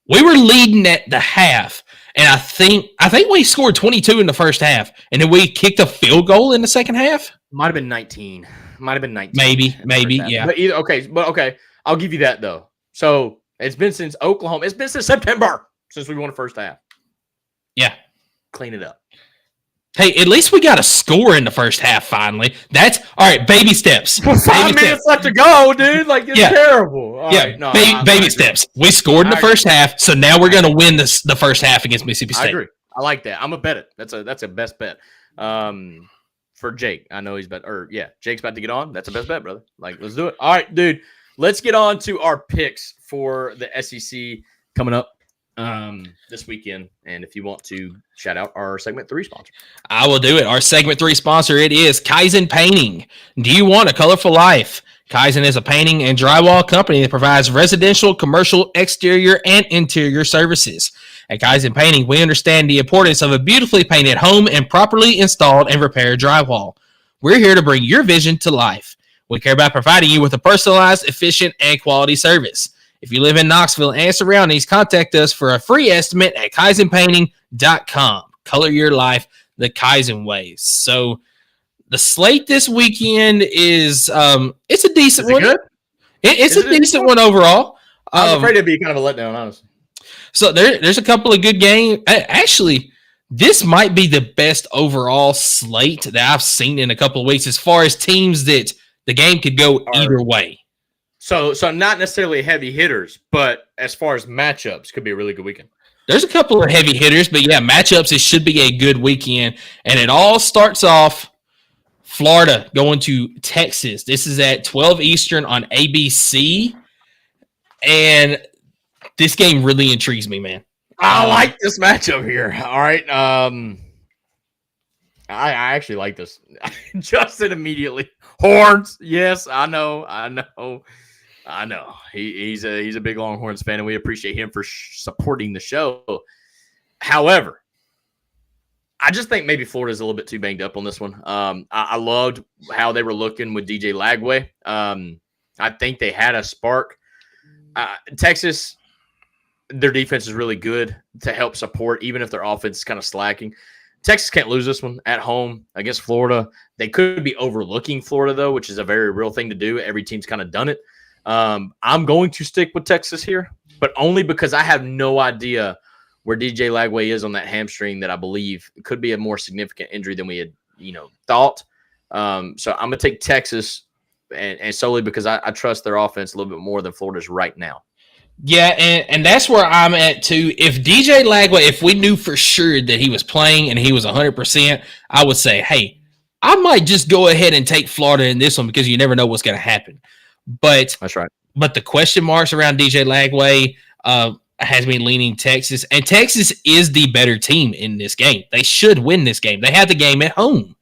G: We were leading at the half, and I think we scored 22 in the first half, and then we kicked a field goal in the second half.
F: Might have been 19.
G: Maybe, yeah.
F: But okay, I'll give you that though. So it's been since Oklahoma. It's been since September since we won the first half.
G: Yeah,
F: clean it up.
G: Hey, at least we got a score in the first half finally. That's all right. Baby steps.
F: 5 minutes left to go, dude. Like it's terrible. All right. No,
G: baby steps. We scored in the first half, so now we're gonna win the first half against Mississippi State.
F: I agree. I like that. I'm a bet it. That's a best bet. For Jake, I know he's Jake's about to get on. That's the best bet, brother. Like, let's do it. All right, dude. Let's get on to our picks for the SEC coming up this weekend. And if you want to shout out our segment 3 sponsor,
G: I will do it. Our segment 3 sponsor, it is Kaizen Painting. Do you want a colorful life? Kaizen is a painting and drywall company that provides residential, commercial, exterior, and interior services. At Kaizen Painting, we understand the importance of a beautifully painted home and properly installed and repaired drywall. We're here to bring your vision to life. We care about providing you with a personalized, efficient, and quality service. If you live in Knoxville and surroundings, contact us for a free estimate at kaizenpainting.com. Color your life the Kaizen ways. So the slate this weekend is it's a decent one.
F: Good?
G: It's a decent one overall.
F: I was afraid it'd be kind of a letdown, honestly.
G: So there's a couple of good games. Actually, this might be the best overall slate that I've seen in a couple of weeks as far as teams that the game could go either way.
F: So not necessarily heavy hitters, but as far as matchups, could be a really good weekend.
G: There's a couple of heavy hitters, but yeah, matchups, it should be a good weekend. And it all starts off Florida going to Texas. This is at 12 Eastern on ABC. And this game really intrigues me, man.
F: I like this matchup here. All right. I actually like this. Justin immediately. Horns. Yes, I know. He's a big Longhorns fan, and we appreciate him for supporting the show. However, I just think maybe Florida's a little bit too banged up on this one. I loved how they were looking with DJ Lagway. I think they had a spark. Texas, their defense is really good to help support, even if their offense is kind of slacking. Texas can't lose this one at home against Florida. They could be overlooking Florida, though, which is a very real thing to do. Every team's kind of done it. I'm going to stick with Texas here, but only because I have no idea where DJ Lagway is on that hamstring that I believe could be a more significant injury than we had, thought. So I'm going to take Texas, and solely because I trust their offense a little bit more than Florida's right now.
G: Yeah, and that's where I'm at too. If DJ Lagway, if we knew for sure that he was playing and he was 100%, I would say, hey, I might just go ahead and take Florida in this one because you never know what's going to happen. But
F: that's right.
G: But the question marks around DJ Lagway has me leaning Texas, and Texas is the better team in this game. They should win this game. They have the game at home,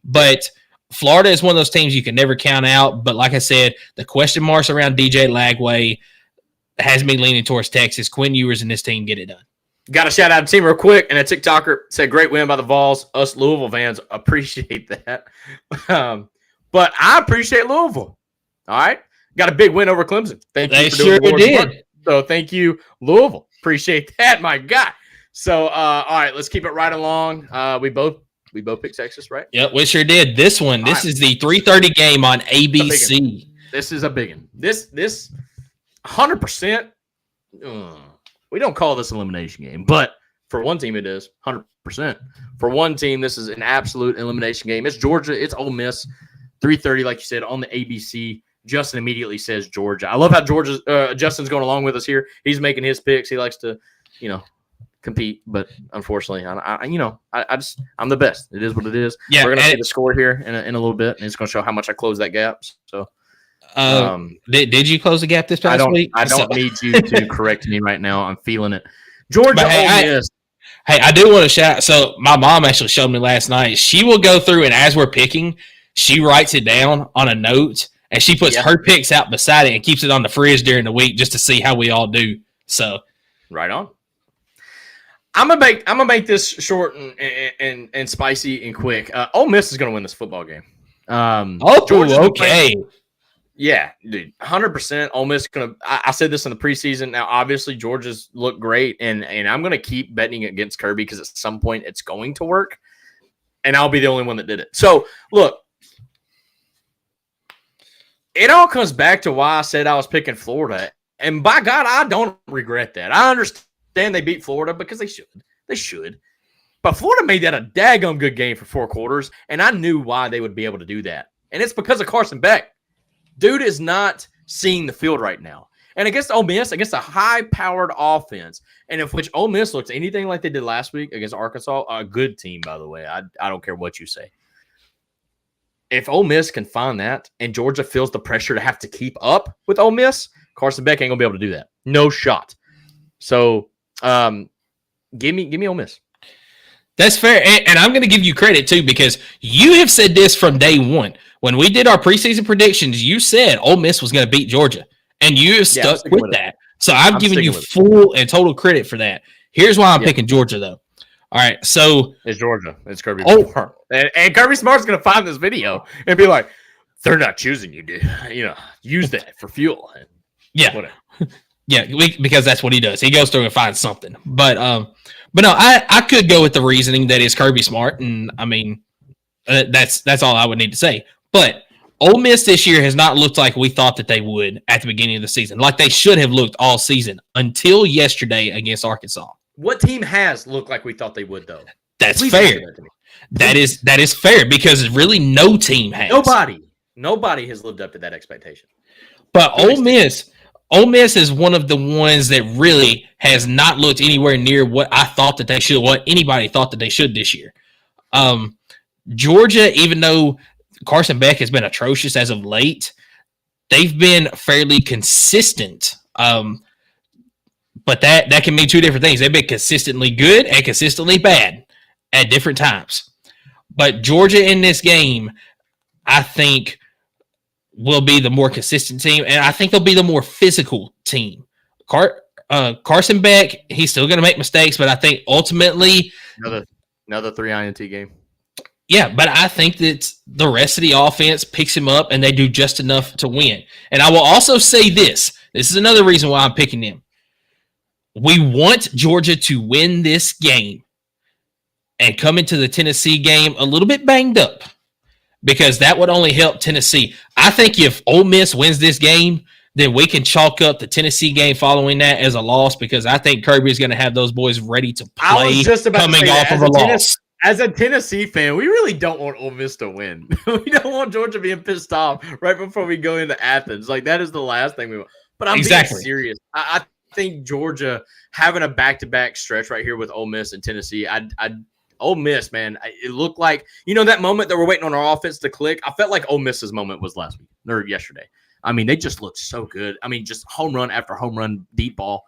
G: but Florida is one of those teams you can never count out. But like I said, the question marks around DJ Lagway has me leaning towards Texas. Quinn Ewers and this team get it done.
F: Got to shout out a team real quick, and a TikToker said, great win by the Vols. Us Louisville fans appreciate that. But I appreciate Louisville. All right? Got a big win over Clemson. Thank you for doing the Lord's work. So thank you, Louisville. Appreciate that, my guy. So, all right, let's keep it right along. We both picked Texas, right?
G: Yep, we sure did. This one, this is the 3:30 game on ABC.
F: This is a big one. This 100%. We don't call this an elimination game, but for one team, it is 100%. For one team, this is an absolute elimination game. It's Georgia. It's Ole Miss. 3:30, like you said, on the ABC. Justin immediately says Georgia. I love how Justin's going along with us here. He's making his picks. He likes to, compete, but unfortunately, I'm the best. It is what it is. Yeah, we're gonna see the score here in a little bit, and it's gonna show how much I close that gap. So,
G: did you close the gap this past week?
F: I don't need you to correct me right now. I'm feeling it. Georgia, Ole Miss.
G: Hey, I do want to shout out. So my mom actually showed me last night. She will go through, and as we're picking, she writes it down on a note. And she puts her picks out beside it and keeps it on the fridge during the week just to see how we all do. So,
F: right on. I'm gonna make this short and spicy and quick. Ole Miss is gonna win this football game.
G: Okay.
F: Yeah, dude, 100%. Ole Miss gonna. I said this in the preseason. Now, obviously, Georgia's looked great, and I'm gonna keep betting against Kirby because at some point it's going to work, and I'll be the only one that did it. So, look. It all comes back to why I said I was picking Florida. And by God, I don't regret that. I understand they beat Florida because they should. They should. But Florida made that a daggum good game for 4 quarters, and I knew why they would be able to do that. And it's because of Carson Beck. Dude is not seeing the field right now. And against Ole Miss, against a high-powered offense, and if which Ole Miss looks anything like they did last week against Arkansas, a good team, by the way. I don't care what you say. If Ole Miss can find that and Georgia feels the pressure to have to keep up with Ole Miss, Carson Beck ain't going to be able to do that. No shot. So give me Ole Miss.
G: That's fair. And I'm going to give you credit, too, because you have said this from day one. When we did our preseason predictions, you said Ole Miss was going to beat Georgia, and you have stuck with that. So I'm giving you full and total credit for that. Here's why I'm picking Georgia, though. All right, so
F: it's Georgia. It's Kirby Smart, and Kirby Smart's gonna find this video and be like, "They're not choosing you, dude. Use that for fuel." And whatever.
G: Yeah, because that's what he does. He goes through and finds something. But no, I could go with the reasoning that is Kirby Smart, and I mean, that's all I would need to say. But Ole Miss this year has not looked like we thought that they would at the beginning of the season, like they should have looked all season until yesterday against Arkansas.
F: What team has looked like we thought they would, though?
G: That's fair. That is fair because really no team has.
F: Nobody has lived up to that expectation.
G: But Ole Miss is one of the ones that really has not looked anywhere near what I thought that they should, what anybody thought that they should this year. Georgia, even though Carson Beck has been atrocious as of late, they've been fairly consistent. But that can mean two different things. They've been consistently good and consistently bad at different times. But Georgia in this game, I think, will be the more consistent team, and I think they'll be the more physical team. Carson Beck, he's still going to make mistakes, but I think ultimately
F: Another 3 INT game.
G: Yeah, but I think that the rest of the offense picks him up and they do just enough to win. And I will also say this. This is another reason why I'm picking them. We want Georgia to win this game and come into the Tennessee game a little bit banged up because that would only help Tennessee. I think if Ole Miss wins this game, then we can chalk up the Tennessee game following that as a loss because I think Kirby is going to have those boys ready to play coming off of a loss.
F: As a Tennessee fan, we really don't want Ole Miss to win. We don't want Georgia being pissed off right before we go into Athens. Like, that is the last thing we want. But I'm being serious. I think Georgia having a back-to-back stretch right here with Ole Miss and Tennessee, Ole Miss, man, it looked like, that moment that we're waiting on our offense to click. I felt like Ole Miss's moment was last week or yesterday. I mean, they just looked so good. I mean, just home run after home run, deep ball.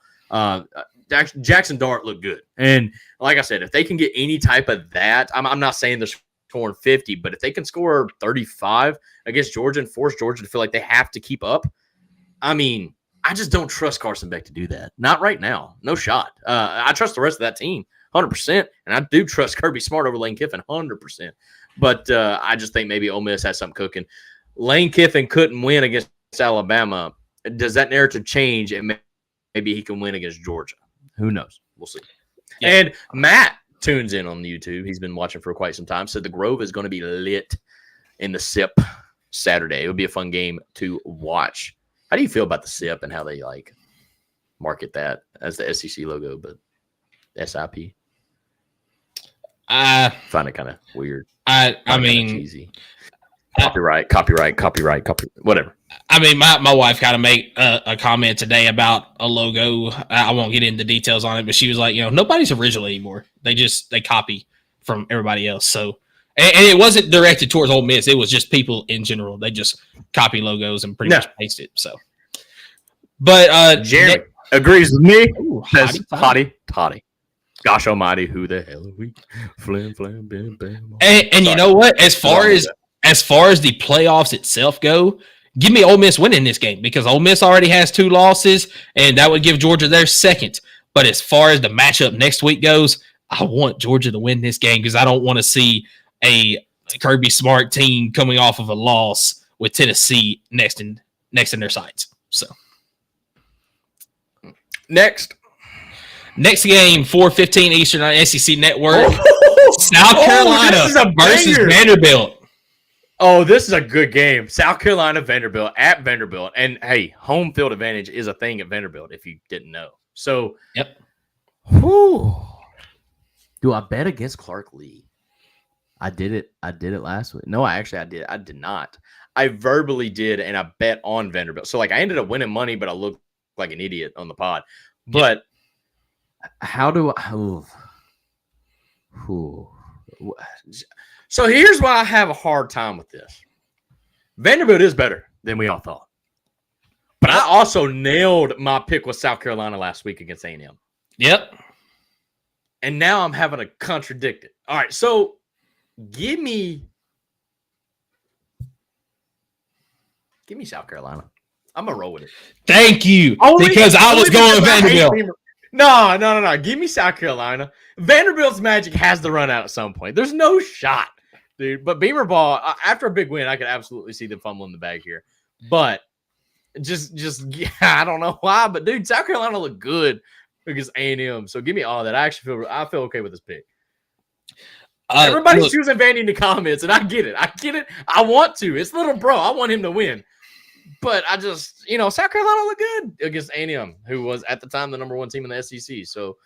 F: Jackson Dart looked good. And like I said, if they can get any type of that, I'm not saying they're scoring 50, but if they can score 35 against Georgia and force Georgia to feel like they have to keep up, I mean, I just don't trust Carson Beck to do that. Not right now. No shot. I trust the rest of that team 100%, and I do trust Kirby Smart over Lane Kiffin 100%. But I just think maybe Ole Miss has something cooking. Lane Kiffin couldn't win against Alabama. Does that narrative change, and maybe he can win against Georgia? Who knows? We'll see. Yeah. And Matt tunes in on YouTube. He's been watching for quite some time. So the Grove is going to be lit in the SIP Saturday. It would be a fun game to watch. How do you feel about the SIP and how they market that as the SEC logo, but SIP? I find it kind of weird.
G: I mean,
F: cheesy. Copyright, whatever.
G: I mean, my wife kind of made a comment today about a logo. I won't get into details on it, but she was like, nobody's original anymore. They copy from everybody else. So, and it wasn't directed towards Ole Miss. It was just people in general. They just copy logos and pretty much paste it. So, but
F: Jeremy agrees with me. Ooh, says Toddy. Gosh almighty, who the hell are we? Flam, bam, bam.
G: And you know what? As far as the playoffs itself go, give me Ole Miss winning this game because Ole Miss already has 2 losses, and that would give Georgia their second. But as far as the matchup next week goes, I want Georgia to win this game because I don't want to see a Kirby Smart team coming off of a loss with Tennessee next in their sights. So
F: next
G: game, 4:15 Eastern on SEC Network. South Carolina versus Vanderbilt.
F: Oh, this is a good game. South Carolina, Vanderbilt at Vanderbilt. And, hey, home field advantage is a thing at Vanderbilt if you didn't know. So,
G: yep.
F: Whew. Do I bet against Clark Lee? I did it last week. No, I did not. I verbally did, and I bet on Vanderbilt. So, I ended up winning money, but I looked like an idiot on the pod. But how do I So here's why I have a hard time with this. Vanderbilt is better than we all thought. But I also nailed my pick with South Carolina last week against A&M.
G: Yep.
F: And now I'm having to contradict it. All right, so give me South Carolina. I'm going to roll with it.
G: Thank you. Because I was going with Vanderbilt.
F: No. Give me South Carolina. Vanderbilt's magic has to run out at some point. There's no shot, dude. But Beamer ball, after a big win, I could absolutely see them fumbling the bag here. But I don't know why. But, dude, South Carolina looked good against A&M. So give me all that. I feel okay with this pick. Everybody's choosing Vandy in the comments, and I get it. I want to. It's little bro. I want him to win. But I just, South Carolina looked good against A&M, who was at the time the number 1 team in the SEC. So,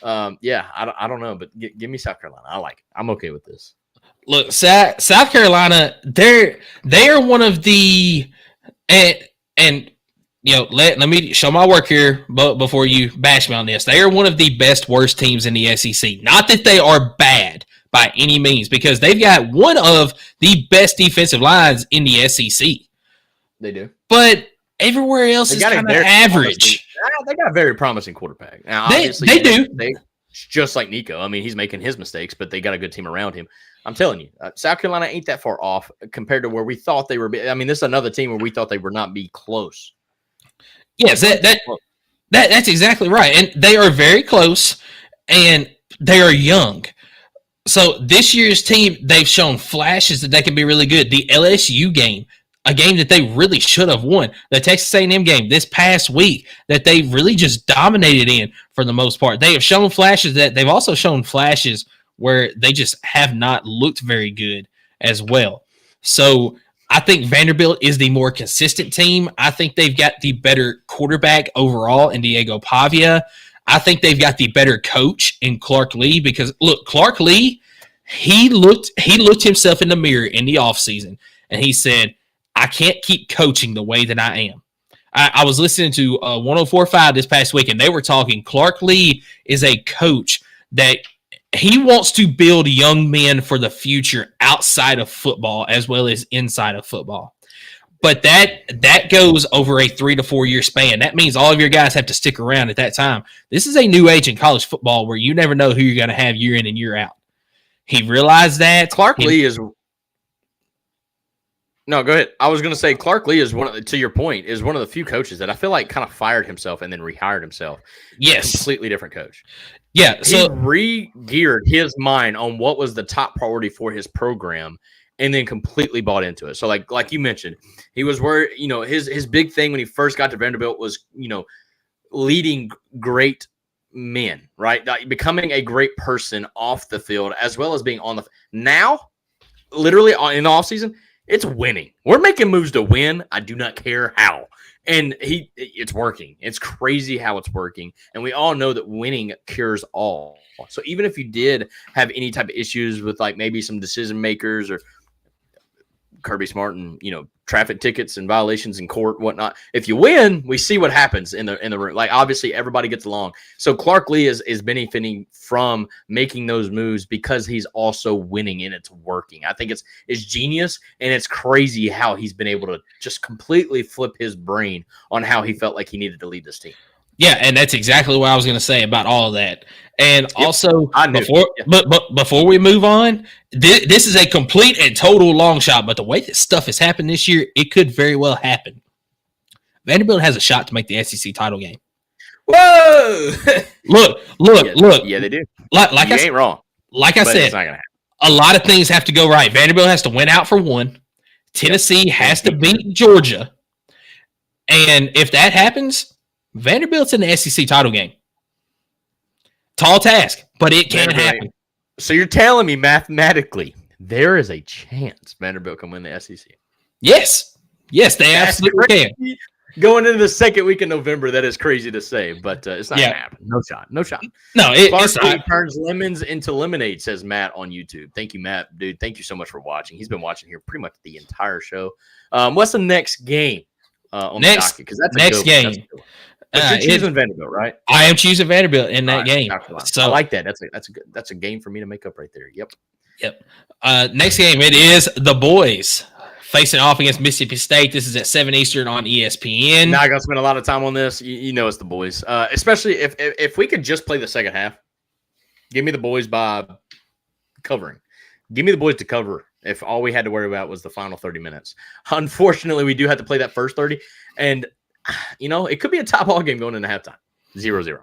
F: I don't know, but give me South Carolina. I like it. I'm okay with this.
G: Look, South Carolina, they are one of the and let me show my work here, but before you bash me on this, they are one of the worst teams in the SEC. Not that they are bad by any means, because they've got one of the best defensive lines in the SEC.
F: They do.
G: But everywhere else is kind of average.
F: They got a very promising quarterback. Now,
G: they do.
F: Just like Nico. I mean, he's making his mistakes, but they got a good team around him. I'm telling you, South Carolina ain't that far off compared to where we thought they were. I mean, this is another team where we thought they would not be close.
G: Yes, that's exactly right. And they are very close, and they are young. So this year's team, they've shown flashes that they can be really good. The LSU game, a game that they really should have won. The Texas A&M game this past week that they really just dominated in for the most part. They have shown flashes that they've also shown flashes where they just have not looked very good as well. So I think Vanderbilt is the more consistent team. I think they've got the better quarterback overall in Diego Pavia. I think they've got the better coach in Clark Lee because, look, Clark Lee, he looked himself in the mirror in the offseason, and he said, I can't keep coaching the way that I am. I was listening to 104.5 this past week, and they were talking. Clark Lee is a coach that he wants to build young men for the future outside of football as well as inside of football. But that goes over a 3 to 4 year span. That means all of your guys have to stick around at that time. This is a new age in college football where you never know who you're going to have year in and year out. He realized that.
F: Clark Lee is – no, go ahead. I was going to say Clark Lee is to your point, is one of the few coaches that I feel like kind of fired himself and then rehired himself.
G: Yes.
F: Completely different coach.
G: Yeah. So
F: he re-geared his mind on what was the top priority for his program and then completely bought into it. So like you mentioned, he was where, his big thing when he first got to Vanderbilt was, leading great men, right? Becoming a great person off the field as well as being on the now, literally in the offseason, it's winning. We're making moves to win. I do not care how. And it's working. It's crazy how it's working. And we all know that winning cures all. So even if you did have any type of issues with like maybe some decision makers or Kirby Smart and, traffic tickets and violations in court, whatnot. If you win, we see what happens in the room. Like obviously everybody gets along. So Clark Lee is benefiting from making those moves because he's also winning and it's working. I think it's genius and it's crazy how he's been able to just completely flip his brain on how he felt like he needed to lead this team.
G: Yeah, and that's exactly what I was going to say about all of that. And also, before we move on, this is a complete and total long shot. But the way this stuff has happened this year, it could very well happen. Vanderbilt has a shot to make the SEC title game.
F: Whoa!
G: Look.
F: Yeah, they do.
G: Like
F: you ain't wrong.
G: Like I said,
F: it's not gonna happen.
G: A lot of things have to go right. Vanderbilt has to win out for one. Tennessee has to beat Georgia. And if that happens, Vanderbilt's in the SEC title game. Tall task, but it can happen.
F: So you're telling me mathematically there is a chance Vanderbilt can win the SEC?
G: Yes, they absolutely can.
F: Going into the second week in November, that is crazy to say, but it's not going to happen. No shot.
G: No, it's not.
F: Turns lemons into lemonade, says Matt on YouTube. Thank you, Matt. Dude, thank you so much for watching. He's been watching here pretty much the entire show. What's the next game on the docket? Because that's
G: next game.
F: But you're choosing Vanderbilt, right?
G: I am choosing Vanderbilt in that game.
F: So I like that. That's a game for me to make up right there. Yep.
G: Next game, it is the boys facing off against Mississippi State. This is at 7 Eastern on ESPN.
F: Not gonna spend a lot of time on this. You know it's the boys. Especially if we could just play the second half. Give me the boys by covering. Give me the boys to cover if all we had to worry about was the final 30 minutes. Unfortunately, we do have to play that first 30. And it could be a top ball game going into halftime. 0-0.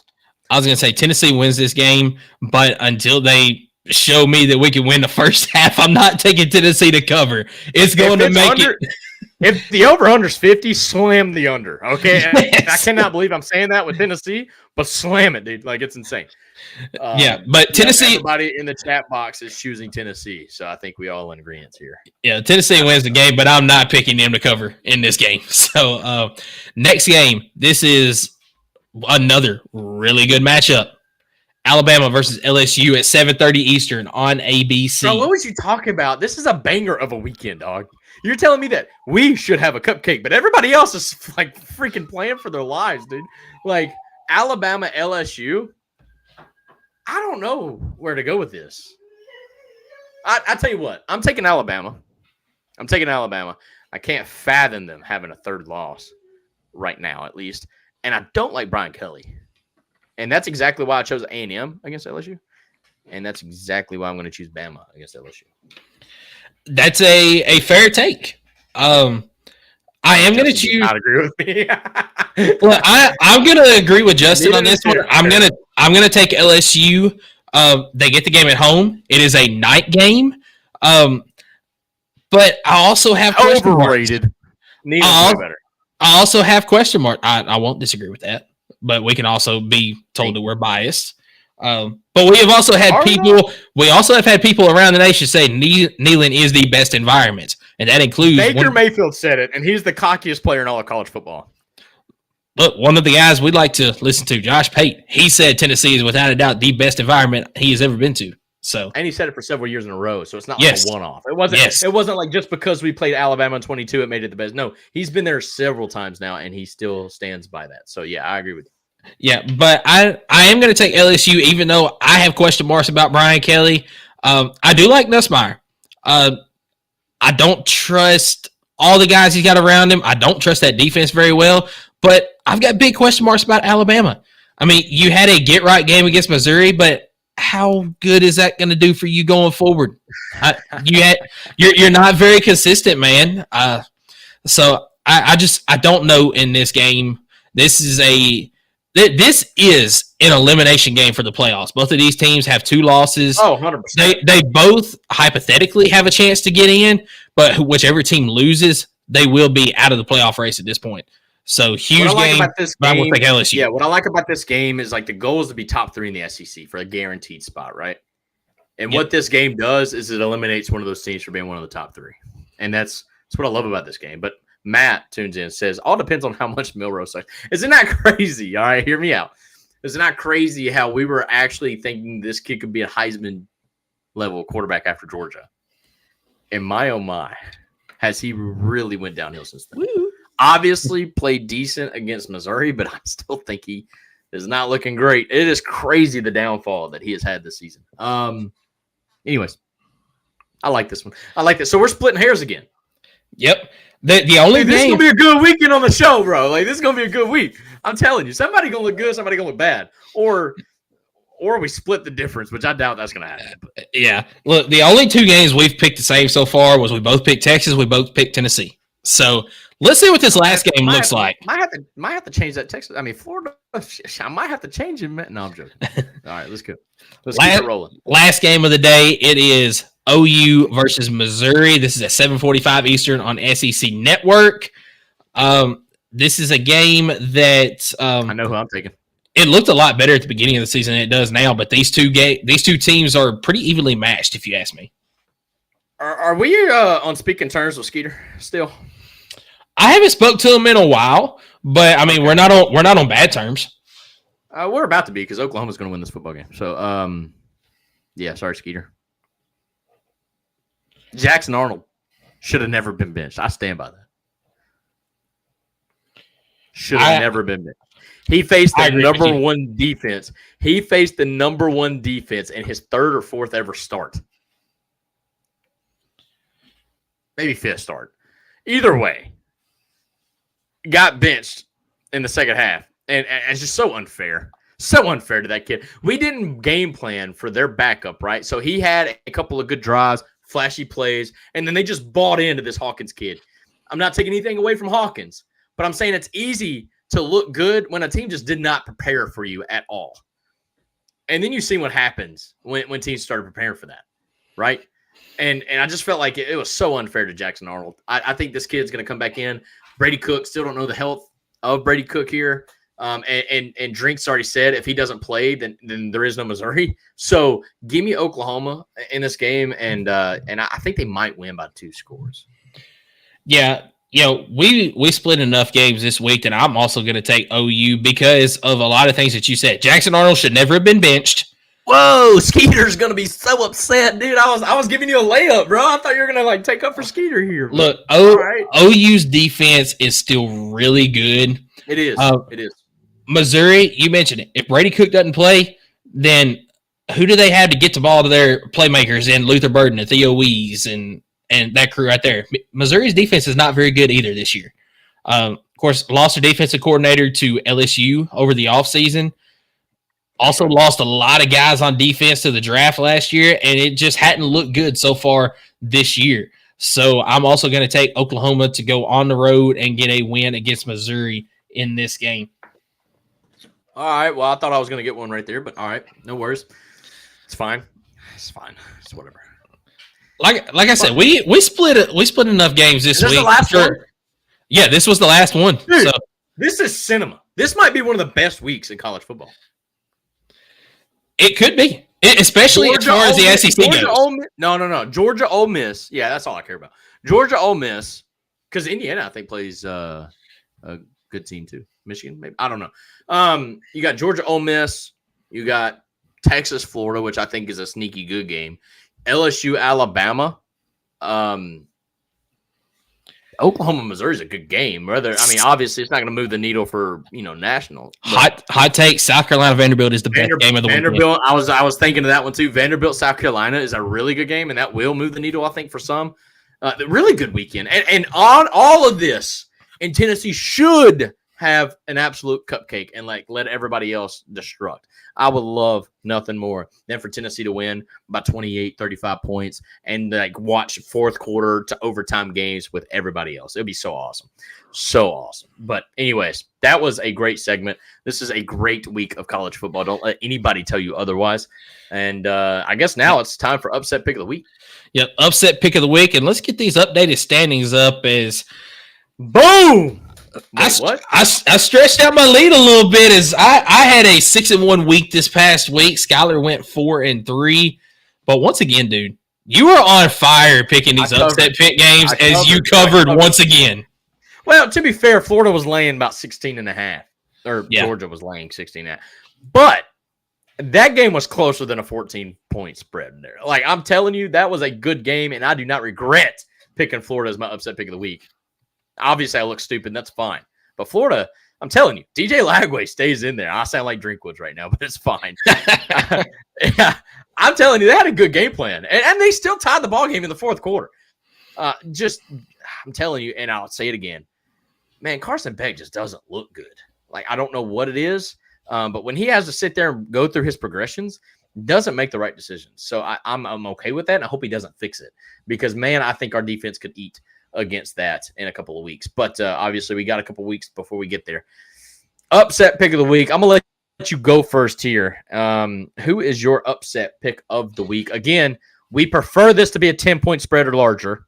G: I was going to say Tennessee wins this game, but until they show me that we can win the first half, I'm not taking Tennessee to cover. It's going to make it.
F: If the over-under's 50, slam the under, okay? Yes. I cannot believe I'm saying that with Tennessee, but slam it, dude. Like, it's insane.
G: But Tennessee.
F: Everybody in the chat box is choosing Tennessee, so I think we all in agreement here.
G: Yeah, Tennessee wins the game, but I'm not picking them to cover in this game. So, next game, this is another really good matchup. Alabama versus LSU at 7:30 Eastern on ABC.
F: Bro, what was you talking about? This is a banger of a weekend, dog. You're telling me that we should have a cupcake, but everybody else is like freaking playing for their lives, dude. Like Alabama, LSU. I don't know where to go with this. I tell you what, I'm taking Alabama. I can't fathom them having a third loss right now, at least. And I don't like Brian Kelly. And that's exactly why I chose A&M against LSU. And that's exactly why I'm going to choose Bama against LSU.
G: That's a fair take. I am going to choose.
F: Not agree with me.
G: Well, I'm going to agree with Justin on this one. I'm going to take LSU. They get the game at home. It is a night game. But I also have
F: overrated. Need to play better.
G: I also have question mark. I won't disagree with that, but we can also be told that we're biased. But we have also had people. We also have had people around the nation say Neyland is the best environment, and that includes
F: Baker Mayfield said it, and he's the cockiest player in all of college football.
G: Look, one of the guys we'd like to listen to, Josh Pate, he said Tennessee is without a doubt the best environment he has ever been to. So,
F: and he said it for several years in a row, so it's not like a one-off. It wasn't. It wasn't like just because we played Alabama in 22, it made it the best. No, he's been there several times now, and he still stands by that. So, yeah, I agree with you.
G: Yeah, but I am going to take LSU, even though I have question marks about Brian Kelly. I do like Nussmeier. I don't trust all the guys he's got around him. I don't trust that defense very well, but I've got big question marks about Alabama. I mean, you had a get-right game against Missouri, but how good is that going to do for you going forward? You're not very consistent, man. So I don't know in this game. This is an elimination game for the playoffs. Both of these teams have 2 losses.
F: Oh, 100%.
G: They both hypothetically have a chance to get in, but whichever team loses, they will be out of the playoff race at this point. So huge game. I will take LSU.
F: Yeah, what I like about this game is like the goal is to be top 3 in the SEC for a guaranteed spot, right? And what this game does is it eliminates one of those teams from being one of the top 3, and that's what I love about this game. But Matt tunes in and says all depends on how much Milroe sucks. Isn't that crazy? All right, hear me out. Isn't that crazy how we were actually thinking this kid could be a Heisman level quarterback after Georgia? And my oh my, has he really went downhill since then? Woo. Obviously played decent against Missouri, but I still think he is not looking great. It is crazy the downfall that he has had this season. Anyways, I like this one. I like this. So we're splitting hairs again.
G: Yep. The only
F: this
G: game,
F: is gonna be a good weekend on the show, bro. Like this is gonna be a good week. I'm telling you, somebody gonna look good, somebody gonna look bad, or we split the difference, which I doubt that's gonna happen.
G: Yeah, look, the only 2 games we've picked the same so far was we both picked Texas, we both picked Tennessee. So let's see what this last game looks like.
F: Might have to change that Texas. I mean, Florida. I might have to change him. No, I'm joking. All right, let's go. Let's keep it rolling. Last
G: game of the day. It is OU versus Missouri. This is at 7:45 Eastern on SEC Network. This is a game that
F: I know who I'm taking.
G: It looked a lot better at the beginning of the season than it does now, but these two teams are pretty evenly matched, if you ask me.
F: Are we on speaking terms with Skeeter still?
G: I haven't spoke to him in a while, but I mean we're not on bad terms.
F: We're about to be because Oklahoma's going to win this football game. So yeah, sorry, Skeeter. Jackson Arnold should have never been benched. I stand by that. Should have never been benched. He faced the number 1 defense. He faced the number 1 defense in his 3rd or 4th ever start. Maybe 5th start. Either way, got benched in the second half. And it's just so unfair. So unfair to that kid. We didn't game plan for their backup, right? So he had a couple of good drives, flashy plays, and then they just bought into this Hawkins kid. I'm not taking anything away from Hawkins, but I'm saying it's easy to look good when a team just did not prepare for you at all. And then you see what happens when teams started preparing for that, right? And I just felt like it was so unfair to Jackson Arnold. I think this kid's going to come back in. Brady Cook, still don't know the health of Brady Cook here. And Drink's already said if he doesn't play, then there is no Missouri. So give me Oklahoma in this game, and I think they might win by 2 scores.
G: Yeah, we split enough games this week that I'm also going to take OU because of a lot of things that you said. Jackson Arnold should never have been benched.
F: Whoa, Skeeter's going to be so upset, dude. I was giving you a layup, bro. I thought you were going to take up for Skeeter here. Bro.
G: Look, OU's defense is still really good.
F: It is. It is.
G: Missouri, you mentioned it. If Brady Cook doesn't play, then who do they have to get the ball to their playmakers in Luther Burden and Theo Wees and that crew right there? Missouri's defense is not very good either this year. Of course, lost their defensive coordinator to LSU over the offseason. Also lost a lot of guys on defense to the draft last year, and it just hadn't looked good so far this year. So I'm also going to take Oklahoma to go on the road and get a win against Missouri in this game.
F: All right. Well, I thought I was going to get one right there, but all right. No worries. It's fine. It's fine. It's whatever.
G: Like I said, we split enough games this week.
F: The last one?
G: Yeah, this was the last one.
F: Dude,
G: so
F: this is cinema. This might be one of the best weeks in college football.
G: It could be, especially Georgia, as far as the SEC goes.
F: No. Georgia, Ole Miss. Yeah, that's all I care about. Georgia, Ole Miss, because Indiana, I think, plays a good team too. Michigan, maybe. I don't know. You got Georgia, Ole Miss. You got Texas, Florida, which I think is a sneaky good game. LSU, Alabama. Oklahoma, Missouri is a good game. Obviously, it's not going to move the needle for national.
G: Hot take: South Carolina, Vanderbilt is the best game of the weekend.
F: Vanderbilt. I was thinking of that one too. Vanderbilt, South Carolina is a really good game, and that will move the needle, I think, for some. Really good weekend, and on all of this, and Tennessee should have an absolute cupcake and let everybody else destruct. I would love nothing more than for Tennessee to win by 28, 35 points and watch fourth quarter to overtime games with everybody else. It would be so awesome. So awesome. But anyways, that was a great segment. This is a great week of college football. Don't let anybody tell you otherwise. And I guess now it's time for upset pick of the week.
G: Yep, upset pick of the week. And let's get these updated standings up as
F: boom.
G: Wait, I stretched out my lead a little bit as I had a 6-1 week this past week. Skylar went 4-3. But once again, dude, you were on fire picking these upset pick games as you covered once again.
F: Well, to be fair, Florida was laying about 16.5. Or Georgia was laying 16.5. But that game was closer than a 14-point spread there. I'm telling you, that was a good game, and I do not regret picking Florida as my upset pick of the week. Obviously, I look stupid. That's fine. But Florida, I'm telling you, DJ Lagway stays in there. I sound like Drinkwoods right now, but it's fine. Yeah, I'm telling you, they had a good game plan. And they still tied the ball game in the fourth quarter. I'm telling you, and I'll say it again. Man, Carson Beck just doesn't look good. I don't know what it is. But when he has to sit there and go through his progressions, doesn't make the right decisions. So I'm okay with that, and I hope he doesn't fix it. Because, man, I think our defense could eat against that in a couple of weeks. But obviously, we got a couple of weeks before we get there. Upset pick of the week. I'm going to let you go first here. Who is your upset pick of the week? Again, we prefer this to be a 10-point spread or larger.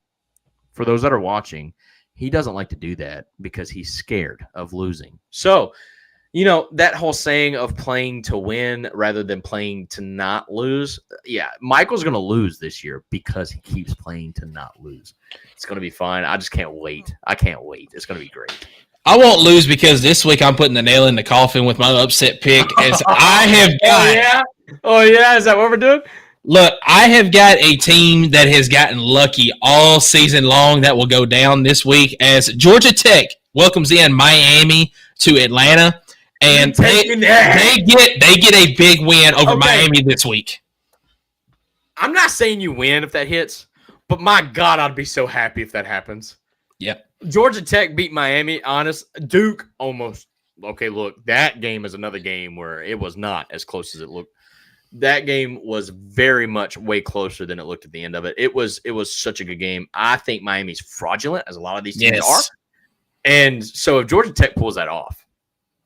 F: For those that are watching, he doesn't like to do that because he's scared of losing. So, that whole saying of playing to win rather than playing to not lose. Yeah, Michael's going to lose this year because he keeps playing to not lose. It's going to be fine. I just can't wait. I can't wait. It's going to be great.
G: I won't lose because this week I'm putting the nail in the coffin with my upset pick as I have got.
F: Oh, yeah. Is that what we're doing?
G: Look, I have got a team that has gotten lucky all season long that will go down this week as Georgia Tech welcomes in Miami to Atlanta. And they get a big win over Miami this week.
F: I'm not saying you win if that hits, but my God, I'd be so happy if that happens.
G: Yep.
F: Georgia Tech beat Miami. Honest, Duke almost. Okay, look, that game is another game where it was not as close as it looked. That game was very much way closer than it looked at the end of it. It was such a good game. I think Miami's fraudulent, as a lot of these teams are. And so if Georgia Tech pulls that off,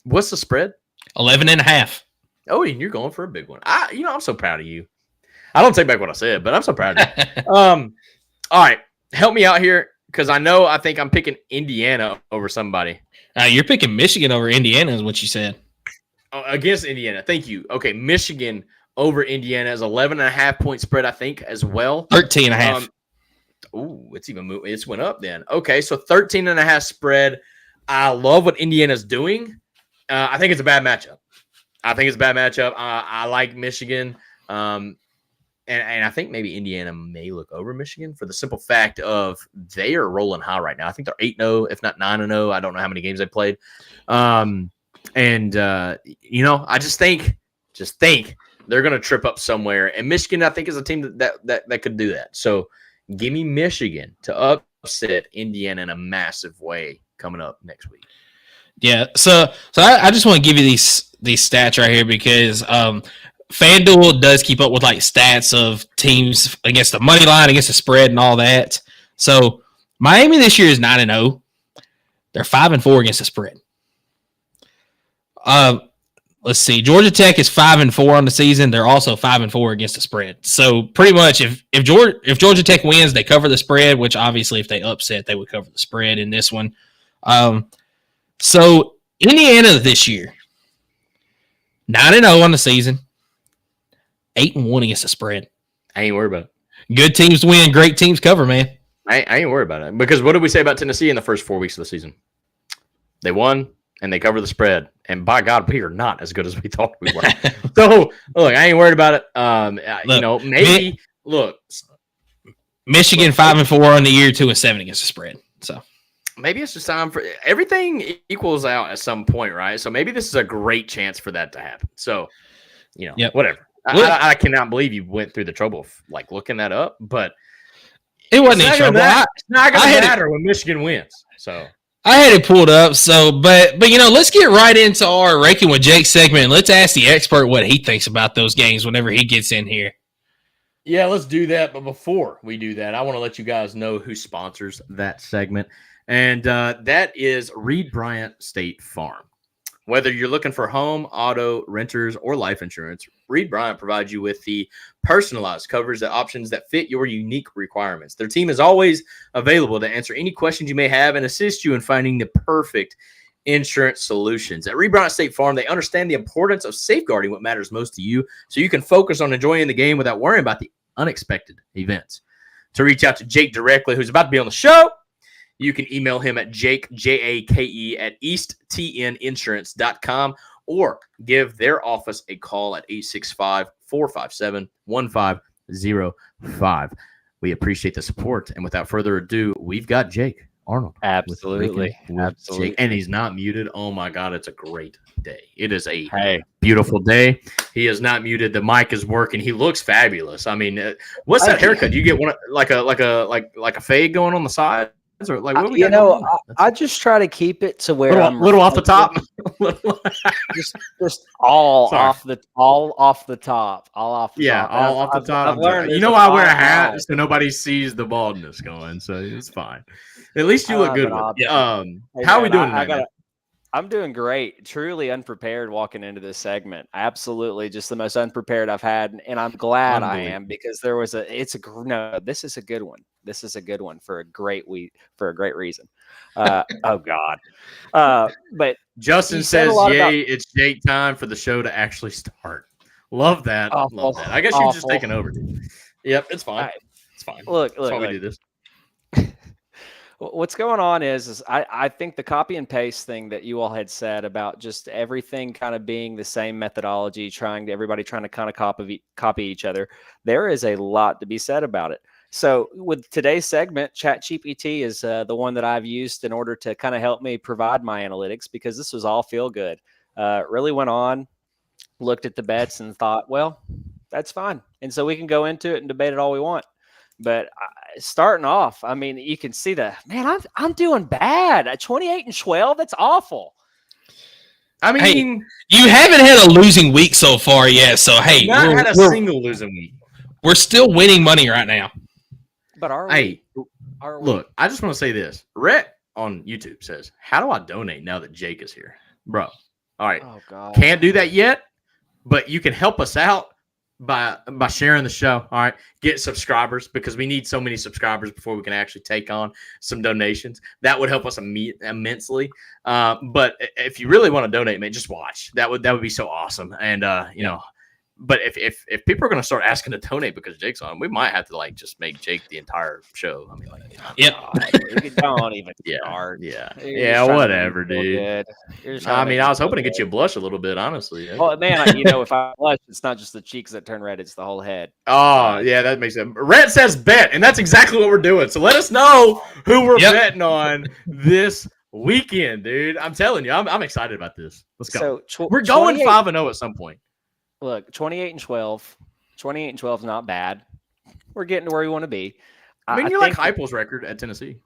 F: what's the spread?
G: 11.5.
F: Oh, and you're going for a big one. I'm so proud of you. I don't take back what I said, but I'm so proud of you. All right, help me out here because I think I'm picking Indiana over somebody.
G: You're picking Michigan over Indiana is what you said.
F: Against Indiana. Thank you. Okay, Michigan over Indiana is 11.5-point spread, I think, as well.
G: 13.5.
F: It's even moved. It's went up then. Okay, so 13.5 spread. I love what Indiana's doing. I think it's a bad matchup. I like Michigan. And I think maybe Indiana may look over Michigan for the simple fact of they are rolling high right now. I think they're 8-0, if not 9-0. I don't know how many games they played. I just think they're going to trip up somewhere. And Michigan, I think, is a team that could do that. So give me Michigan to upset Indiana in a massive way coming up next week.
G: Yeah, so I just want to give you these stats right here because FanDuel does keep up with stats of teams against the money line, against the spread, and all that. So Miami this year is 9-0. They're 5-4 against the spread. let's see. Georgia Tech is 5-4 on the season. They're also 5-4 against the spread. So pretty much, if Georgia Tech wins, they cover the spread. Which obviously, if they upset, they would cover the spread in this one. So Indiana this year, 9-0 on the season, 8-1 against the spread.
F: I ain't worried about it.
G: Good teams win, great teams cover, man.
F: I ain't worried about it. Because what did we say about Tennessee in the first 4 weeks of the season? They won, and they cover the spread. And by God, we are not as good as we thought we were. So, look, I ain't worried about it. Maybe,
G: Michigan 5-4 on the year, 2-7 against the spread. So
F: maybe it's just time for everything equals out at some point, right? So maybe this is a great chance for that to happen. So, whatever. I cannot believe you went through the trouble of looking that up, but
G: it wasn't any trouble.
F: It's not going to matter when Michigan wins. So
G: I had it pulled up. So, but let's get right into our Raking with Jake segment. And let's ask the expert what he thinks about those games whenever he gets in here.
F: Yeah, let's do that. But before we do that, I want to let you guys know who sponsors that segment, and that is Reed Bryant State Farm. Whether you're looking for home, auto, renters, or life insurance, Reed Bryant provides you with the personalized coverage options that fit your unique requirements. Their team is always available to answer any questions you may have and assist you in finding the perfect insurance solutions. At Reed Bryant State Farm, they understand the importance of safeguarding what matters most to you so you can focus on enjoying the game without worrying about the unexpected events. To reach out to Jake directly, who's about to be on the show, you can email him at Jake, Jake, at easttninsurance.com or give their office a call at 865-457-1505. We appreciate the support. And without further ado, we've got Jake Arnold.
H: Absolutely.
F: Jake, and he's not muted. Oh, my God. It's a great day. It is a beautiful day. He is not muted. The mic is working. He looks fabulous. I mean, what's that haircut? Do you get one like a fade going on the side? Or what we
H: I just try to keep it to where
F: I'm little off the top,
H: just all off the top, all off the top.
F: All off the top. You know, I wear a hat so nobody sees the baldness going, so it's fine. At least you look good. How are we doing tonight?
H: I'm doing great. Truly unprepared walking into this segment. Absolutely, just the most unprepared I've had, and I'm glad I am because there was this is a good one. This is a good one for a great reason. Oh God. But
F: Justin says, "Yay! It's Jake time for the show to actually start." Love that. Love that. I guess you're just taking over. Yep, it's fine. It's fine.
H: Look.
F: That's why we do this.
H: What's going on is I think the copy and paste thing that you all had said about just everything kind of being the same methodology, everybody trying to kind of copy each other. There is a lot to be said about it. So with today's segment, ChatGPT is the one that I've used in order to kind of help me provide my analytics because this was all feel good. Really went on, looked at the bets and thought, well, that's fine. And so we can go into it and debate it all we want. But starting off, I mean, you can see I'm doing bad at 28-12. That's awful.
F: I mean,
G: you haven't had a losing week so far yet. So,
F: not had a single losing week.
G: We're still winning money right now.
H: But
F: look, I just want to say this. Rhett on YouTube says, "How do I donate now that Jake is here?" Bro, all right.
H: Oh, God.
F: Can't do that yet, but you can help us out by sharing the show. All right, get subscribers because we need so many subscribers before we can actually take on some donations. That would help us immensely. But if you really want to donate, man, just watch. That would be so awesome. And but if people are going to start asking to donate because Jake's on, we might have to just make Jake the entire show. I mean,
H: don't even start.
F: Whatever, dude. I mean, I was hoping to get you a blush a little bit, honestly.
H: Oh man, if I blush, it's not just the cheeks that turn red; it's the whole head.
F: Oh yeah, that makes sense. Red says bet, and that's exactly what we're doing. So let us know who we're betting on this weekend, dude. I'm telling you, I'm excited about this. Let's go. So we're going 5-0 at some point.
H: Look, 28-12. 28-12 is not bad. We're getting to where we want to be.
F: I mean, you're like Heupel's record at Tennessee.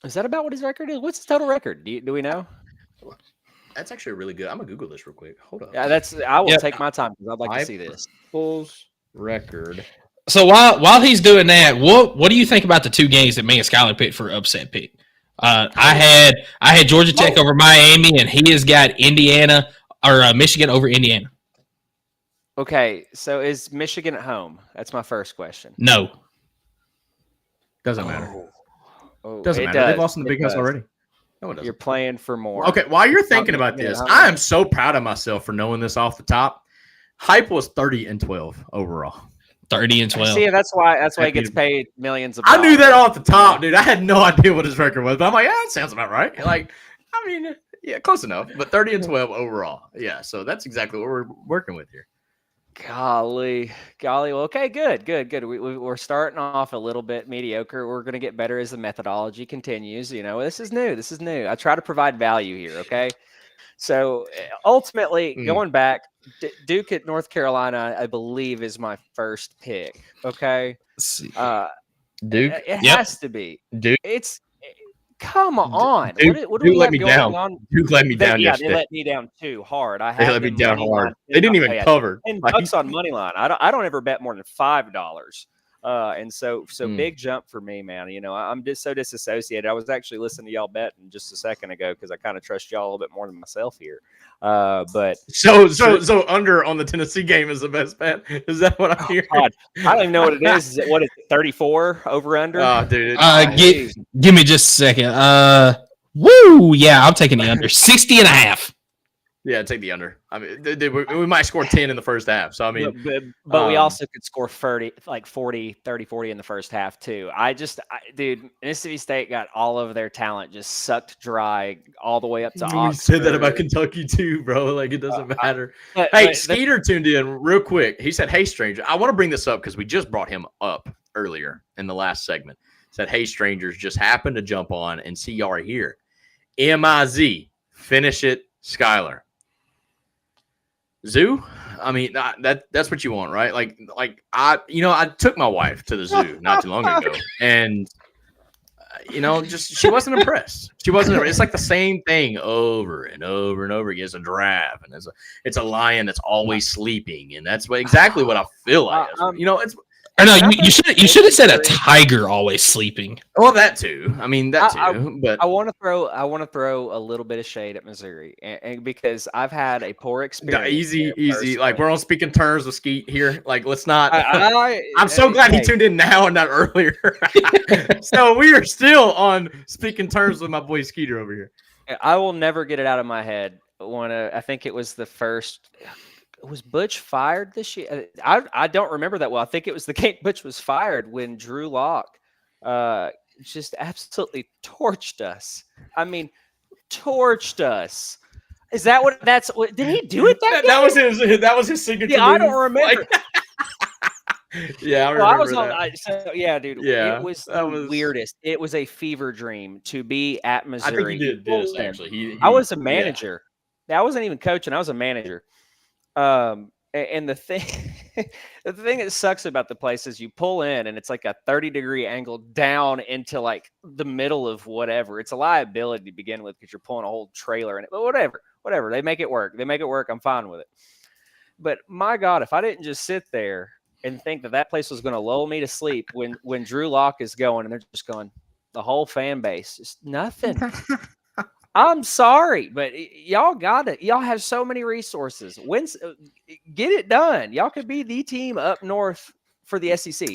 H: Is that about what his record is? What's his total record? Do we know?
F: That's actually really good. I'm gonna Google this real quick. Hold on.
H: Yeah, I will take my time because I'd like to see this.
F: Heupel's record.
G: So while he's doing that, what do you think about the two games that me and Skylar picked for upset pick? I had Georgia Tech over Miami, and he has got Indiana or Michigan over Indiana?
H: Okay, so is Michigan at home? That's my first question.
G: No.
F: Doesn't matter.
H: Oh,
F: Doesn't
H: it
F: matter.
H: does.
F: They've lost in the
H: It
F: Big House
H: does.
F: already. No, it doesn't.
H: You're playing for more.
F: Okay, while you're thinking
H: Not
F: about
H: Michigan
F: this,
H: at home.
F: I am so proud of myself for knowing this off the top. Hype was 30-12 overall.
G: 30-12.
H: See, that's why he gets paid millions of
F: I
H: dollars.
F: knew that off the top, dude. I had no idea what his record was, but I'm like, that sounds about right. Like, I mean, yeah, close enough. But 30-12 overall. Yeah, so that's exactly what we're working with here.
H: Golly. Well, okay, good. We're starting off a little bit mediocre. We're going to get better as the methodology continues. You know, this is new. I try to provide value here, okay? So ultimately, going back, Duke at North Carolina, I believe, is my first pick, okay?
F: Duke?
H: It has to be.
F: Duke?
H: Come on.
F: Duke,
H: what do we
F: let
H: have
F: me
H: going
F: down.
H: on?
F: Duke let me down yesterday.
H: They let me down too hard.
F: They let me down hard. They didn't even cover.
H: $10 on money line. I don't ever bet more than $5. And so big jump for me, man. You know, I'm just so disassociated. I was actually listening to y'all betting just a second ago because I kind of trust y'all a little bit more than myself here. But
F: so under on the Tennessee game is the best bet. Is that what I'm hearing?
H: God, I don't even know what it is. Is it 34 over under?
F: Oh, dude.
G: Give me just a second. Woo! Yeah, I'm taking the under 60.5.
F: Yeah, take the under. I mean, we might score 10 in the first half. So, I mean.
H: But we also could score 40 in the first half, too. Dude, Mississippi State got all of their talent just sucked dry all the way up to Oxford.
F: We said that about Kentucky, too, bro. Like, it doesn't matter. Hey, Skeeter tuned in real quick. He said, hey, stranger. I want to bring this up because we just brought him up earlier in the last segment. Said, hey, strangers, just happened to jump on and see y'all are here. MIZ, finish it, Skylar. Zoo? I mean, that's what you want, right? Like I took my wife to the zoo not too long ago, and just she wasn't impressed. It's like the same thing over and over and over again. It's a giraffe, and it's a lion that's always sleeping, and that's exactly what I feel like. It's.
G: Or no, you should have said a tiger always sleeping.
F: Well, that too. I mean, that too. But
H: I want to throw a little bit of shade at Missouri, and because I've had a poor experience.
F: Easy. Like, we're on speaking terms with Skeet here. Like, let's not. I'm so glad he tuned in now and not earlier. So we are still on speaking terms with my boy Skeeter over here.
H: I will never get it out of my head. I think it was the first. Was Butch fired this year? I don't remember that well. I think it was the game Butch was fired when Drew Lock just absolutely torched us. I mean, torched us. Is that what? Did he do it that game?
F: That was his signature.
H: Yeah,
F: move.
H: I don't remember.
F: Yeah, I remember that.
H: Dude.
F: Yeah,
H: it was the weirdest. It was a fever dream to be at Missouri.
F: I think he did this actually.
H: I was a manager. Yeah. I wasn't even coaching. I was a manager. And the thing that sucks about the place is you pull in and it's like a 30-degree angle down into like the middle of whatever. It's a liability to begin with because you're pulling a whole trailer in it. But whatever. They make it work. I'm fine with it. But my God, if I didn't just sit there and think that place was going to lull me to sleep when Drew Lock is going and they're just going, the whole fan base, just nothing. I'm sorry, but y'all got it. Y'all have so many resources. Get it done. Y'all could be the team up north for the SEC.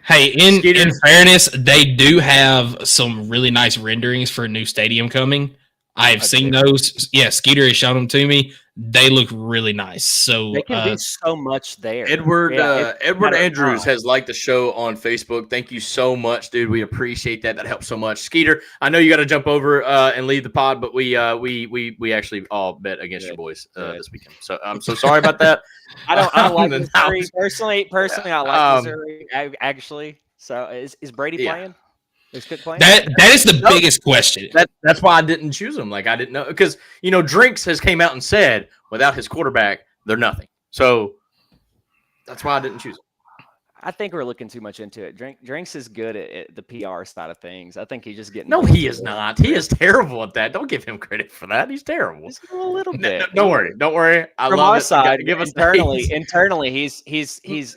G: Hey, in fairness, they do have some really nice renderings for a new stadium coming. I've seen those. Yeah, Skeeter has shown them to me. They look really nice. So
H: they can do so much there.
F: Edward Andrews has liked the show on Facebook. Thank you so much, dude. We appreciate that. That helps so much. Skeeter, I know you got to jump over and leave the pod, but we actually all bet against your boys this weekend. So I'm so sorry about that.
H: I don't like Missouri personally. I like Missouri actually. So is Brady playing?
G: That is the biggest question.
F: That's why I didn't choose him. Like, I didn't know because Drinks has came out and said without his quarterback they're nothing. So that's why I didn't choose him.
H: I think we're looking too much into it. Drinks is good at the PR side of things. I think he's just getting.
F: No, he is not. He is terrible at that. Don't give him credit for that. He's terrible.
H: Just a little bit.
F: Don't worry. I
H: From
F: love
H: our
F: it.
H: side,
F: Give us
H: internally, he's.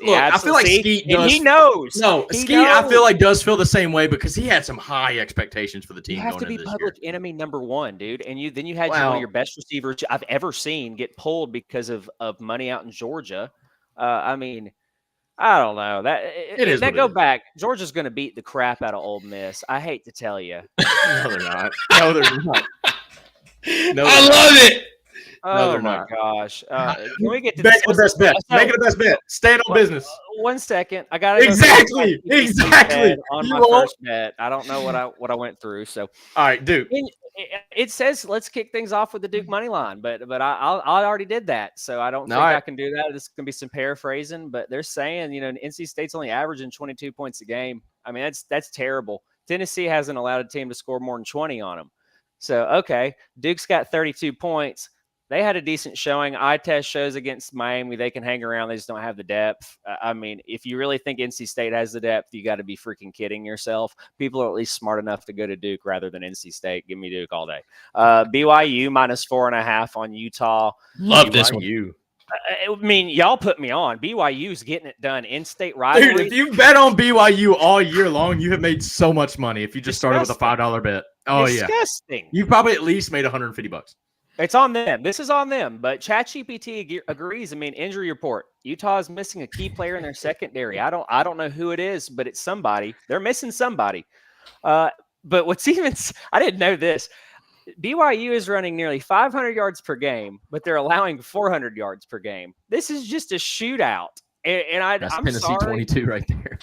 F: Look, I feel like Skeet does.
H: And he knows.
F: No, Skeet, I feel like does feel the same way because he had some high expectations for the team.
H: You have to be public enemy number one, dude. And then you had one of your best receivers I've ever seen get pulled because of money out in Georgia. I mean, I don't know. That go back. Georgia's going to beat the crap out of Ole Miss. I hate to tell you.
F: No, they're not. No, they're not. No,
G: I love it.
H: Oh my gosh! Can we get to
F: make the best bet? Make it the best bet. Stand on business.
H: 1 second. I got to
F: exactly.
H: On my first bet. I don't know what I went through. So
F: all right, Duke.
H: It says let's kick things off with the Duke money line, but I already did that, so I don't think I can do that. This is gonna be some paraphrasing, but they're saying NC State's only averaging 22 points a game. I mean that's terrible. Tennessee hasn't allowed a team to score more than 20 on them. So okay, Duke's got 32 points. They had a decent showing. Eye test shows against Miami they can hang around. They just don't have the depth. I mean, if you really think NC State has the depth, you got to be freaking kidding yourself. People are at least smart enough to go to Duke rather than NC State. Give me Duke all day. BYU -4.5 on Utah.
G: Love this one.
H: I mean, y'all put me on. BYU's getting it done. In-state rivalry.
F: Dude, if you bet on BYU all year long, you have made so much money if you just started with a $5 bet. Oh,
H: Disgusting.
F: You probably at least made $150.
H: It's on them. This is on them. But ChatGPT agrees. I mean, injury report. Utah is missing a key player in their secondary. I don't know who it is, but it's somebody. They're missing somebody. But what's even – I didn't know this. BYU is running nearly 500 yards per game, but they're allowing 400 yards per game. This is just a shootout. And
F: That's
H: I'm
F: Tennessee
H: sorry.
F: 22 right there.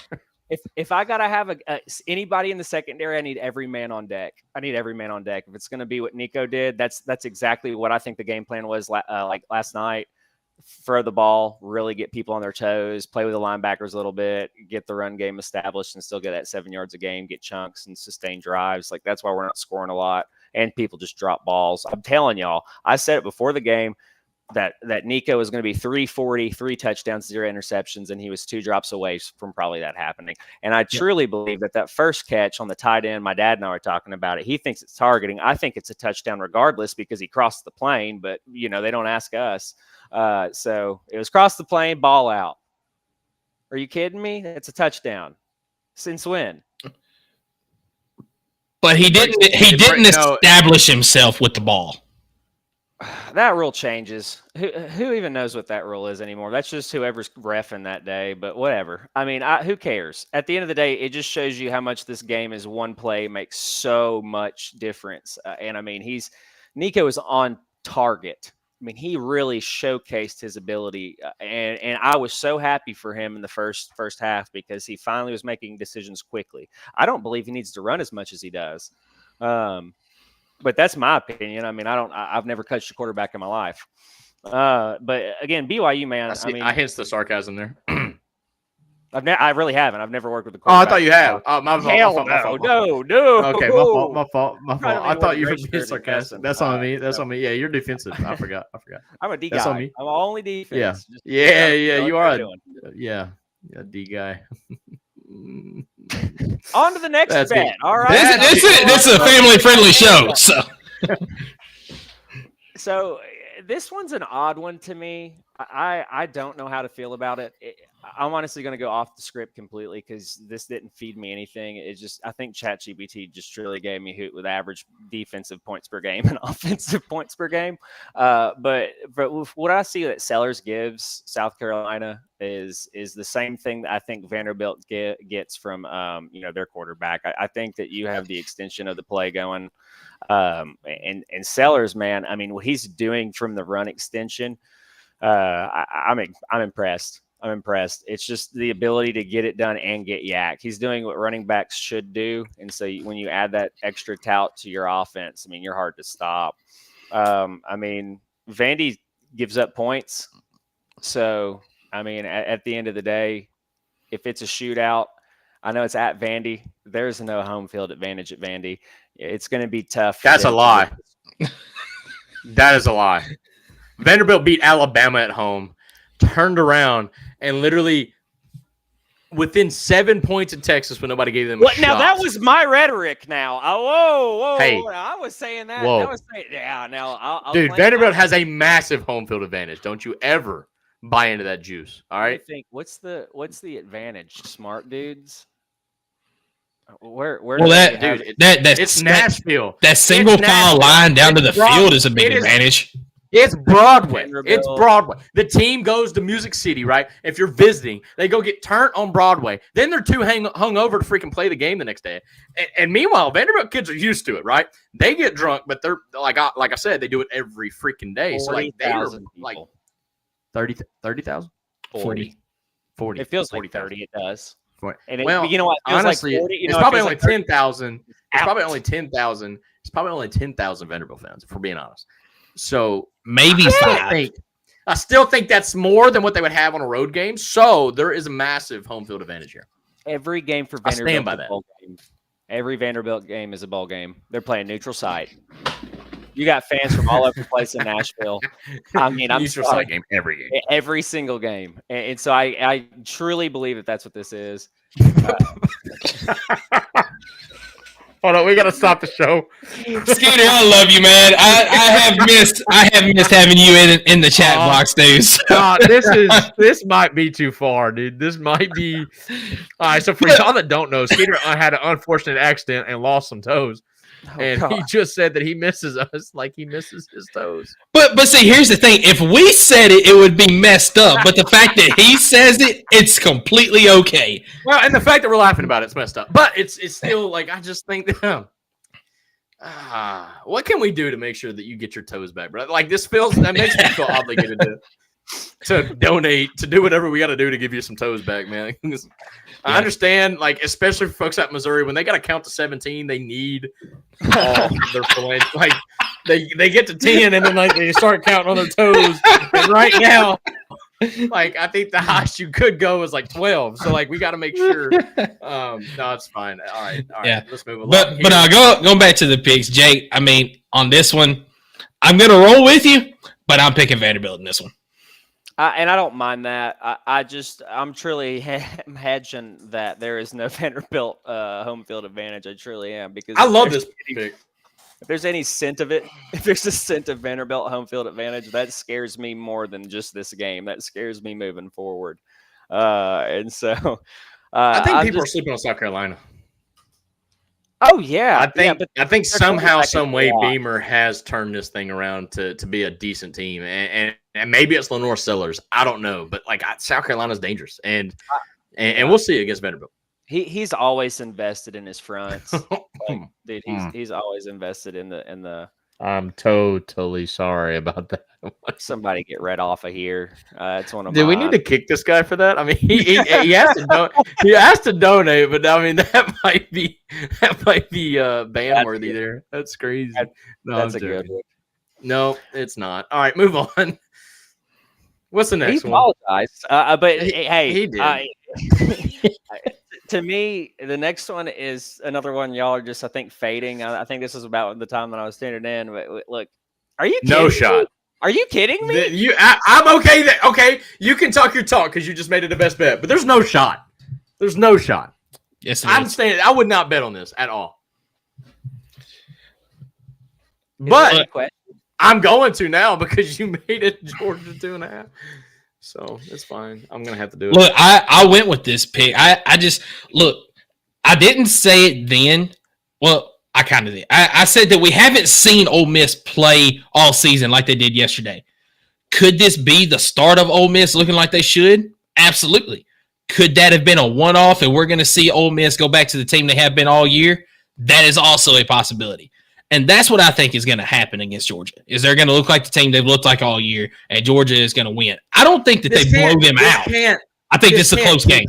H: If I gotta have anybody in the secondary, I need every man on deck. If it's gonna be what Nico did, that's exactly what I think the game plan was. Like last night, throw the ball, really get people on their toes, play with the linebackers a little bit, get the run game established, and still get that 7 yards a game, get chunks and sustain drives. Like that's why we're not scoring a lot, and people just drop balls. I'm telling y'all, I said it before the game. That Nico was going to be 340, 3 touchdowns, 0 interceptions, and he was 2 drops away from probably that happening. And I truly believe that first catch on the tight end, my dad and I were talking about it. He thinks it's targeting. I think it's a touchdown regardless because he crossed the plane, but they don't ask us. So it was cross the plane, ball out. Are you kidding me? It's a touchdown. Since when?
G: But he didn't establish himself with the ball.
H: That rule changes. Who even knows what that rule is anymore? That's just whoever's reffing that day, but whatever. I mean, who cares? At the end of the day, it just shows you how much this game is one play makes so much difference. And I mean, Nico is on target. I mean, he really showcased his ability, and I was so happy for him in the first half because he finally was making decisions quickly. I don't believe he needs to run as much as he does. But that's my opinion. I mean, I've never coached a quarterback in my life. But again, BYU, man.
F: I hence the sarcasm there.
H: I really haven't. I've never worked with a
F: Oh,
H: quarterback.
F: I thought you had. Oh, my fault.
H: No.
F: Okay, my fault. I thought you were being sarcastic. That's on me. Yeah, you're defensive. I forgot.
H: I'm a D guy.
F: That's on me.
H: I'm only defense.
F: Yeah. You are. Yeah, D guy.
H: On to the next bet. Good. All right.
G: This is a family-friendly show.
H: So this one's an odd one to me. I don't know how to feel about it. I'm honestly going to go off the script completely because this didn't feed me anything. I think ChatGPT just truly gave me hoot with average defensive points per game and offensive points per game. But what I see that Sellers gives South Carolina is the same thing that I think Vanderbilt gets from their quarterback. I think that you have the extension of the play going, and Sellers, man. I mean, what he's doing from the run extension, I'm impressed. It's just the ability to get it done and get yak. He's doing what running backs should do. And so when you add that extra tout to your offense, I mean, you're hard to stop. I mean, Vandy gives up points. So, I mean, at the end of the day, if it's a shootout, I know it's at Vandy. There's no home field advantage at Vandy. It's going to be tough.
F: That's a lie. That is a lie. Vanderbilt beat Alabama at home, turned around, and literally within 7 points in Texas when nobody gave them a shot.
H: Now that was my rhetoric. Now, whoa,
F: hey,
H: I was saying that.
F: Whoa.
H: That was yeah. Now, I'll
F: dude, Vanderbilt has a massive home field advantage. Don't you ever buy into that juice. All right.
H: What's the advantage, smart dudes? Where?
G: Well,
F: it's Nashville.
G: That single file line down to the field is a big advantage.
F: It's Broadway. It's Broadway. The team goes to Music City, right? If you're visiting, they go get turned on Broadway. Then they're too hung over to freaking play the game the next day. And meanwhile, Vanderbilt kids are used to it, right? They get drunk, but they're like I said, they do it every freaking day. So like they are like 30,000?
H: 40. It feels 40, like 30. It does. And you know what? It
F: honestly,
H: like 40,
F: it's probably only 10,000. It's probably only 10,000. It's probably only 10,000 Vanderbilt fans, if we're being honest. So
G: maybe
F: I still think that's more than what they would have on a road game. So there is a massive home field advantage here.
H: Every game for Vanderbilt. I stand by that. Every Vanderbilt game is a bowl game. They're playing neutral site. You got fans from all over the place in Nashville. I mean, I'm
F: neutral site game every game,
H: every single game, and so I truly believe that that's what this is.
F: Hold on, we gotta stop the show.
G: Skeeter, I love you, man. I have missed having you in the chat box, dude. So.
I: This might be too far, dude. This might be. All right, so for y'all that don't know, Skeeter had an unfortunate accident and lost some toes. He just said that he misses us like he misses his toes.
G: But see, here's the thing. If we said it, it would be messed up. But the fact that he says it, it's completely okay.
F: Well, and the fact that we're laughing about it's messed up. But it's still like I just think that what can we do to make sure that you get your toes back, bro? Like that makes me feel obligated to donate, to do whatever we got to do to give you some toes back, man. I understand, like, especially for folks at Missouri, when they got to count to 17, they need all their phalanges. Like, they get to 10, and then like they start counting on their toes. And right now, like, I think the highest you could go is like 12. So, like, we got to make sure. No, it's fine. All right.
G: Yeah.
F: Let's move along.
G: But going back to the picks, Jake. I mean, on this one, I'm gonna roll with you, but I'm picking Vanderbilt in this one.
H: And I don't mind that. I'm truly hedging that there is no Vanderbilt home field advantage. I truly am, because
F: I love this pick.
H: If there's any scent of it, if there's a scent of Vanderbilt home field advantage, that scares me more than just this game. That scares me moving forward. And so
F: I think people are sleeping on South Carolina.
H: Oh yeah,
F: I think somehow, some way, Beamer has turned this thing around to be a decent team, and maybe it's Lenore Sellers. I don't know, but like South Carolina's dangerous, and we'll see against Vanderbilt.
H: He's always invested in his fronts, dude. He's always invested in the.
I: I'm totally sorry about that.
H: Somebody get Red off of here. It's one of.
F: Do we need to kick this guy for that? I mean, he has to he has to donate, but I mean that might be ban worthy there. That's crazy.
H: That's a good one.
F: No, it's not. All right, move on. What's the next
H: one?
F: He
H: apologized, but hey,
F: he did.
H: To me, the next one is another one y'all are just, I think, fading. I think this is about the time that I was standing in. But look, are you kidding
F: no shot?
H: Me? Are you kidding me?
F: I'm okay. Okay, you can talk your talk because you just made it the best bet. But there's no shot. There's no shot.
G: Yes,
F: I'm saying I would not bet on this at all. But I'm going to now because you made it Georgia 2.5. So it's fine. I'm gonna have to do it.
G: Look, I went with this pick. I just look. I didn't say it then. Well, I kind of did. I said that we haven't seen Ole Miss play all season like they did yesterday. Could this be the start of Ole Miss looking like they should? Absolutely. Could that have been a one-off and we're going to see Ole Miss go back to the team they have been all year? That is also a possibility. And that's what I think is going to happen against Georgia. Is they're going to look like the team they've looked like all year, and Georgia is going to win. I don't think that they blow them out. I think this is a close game.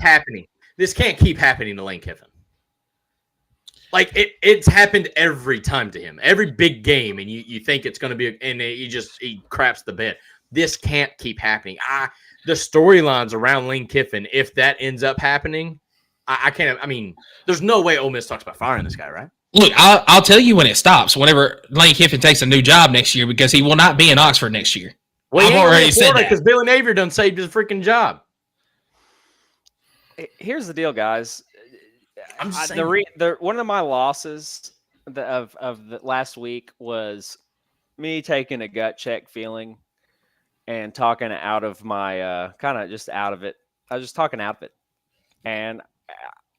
F: This can't keep happening to Lane Kiffin. Like it's happened every time to him. Every big game, and you think it's going to be, and he craps the bed. This can't keep happening. The storylines around Lane Kiffin, if that ends up happening, I can't. I mean, there's no way Ole Miss talks about firing this guy, right?
G: Look, I'll tell you when it stops. Whenever Lane Kiffin takes a new job next year, because he will not be in Oxford next year.
F: Well, I've already said that because Billy Napier done saved his freaking job.
H: Here's the deal, guys.
F: I'm just saying.
H: One of my losses of the last week was me taking a gut check feeling and talking out of my kind of just out of it. I was just talking out of it. And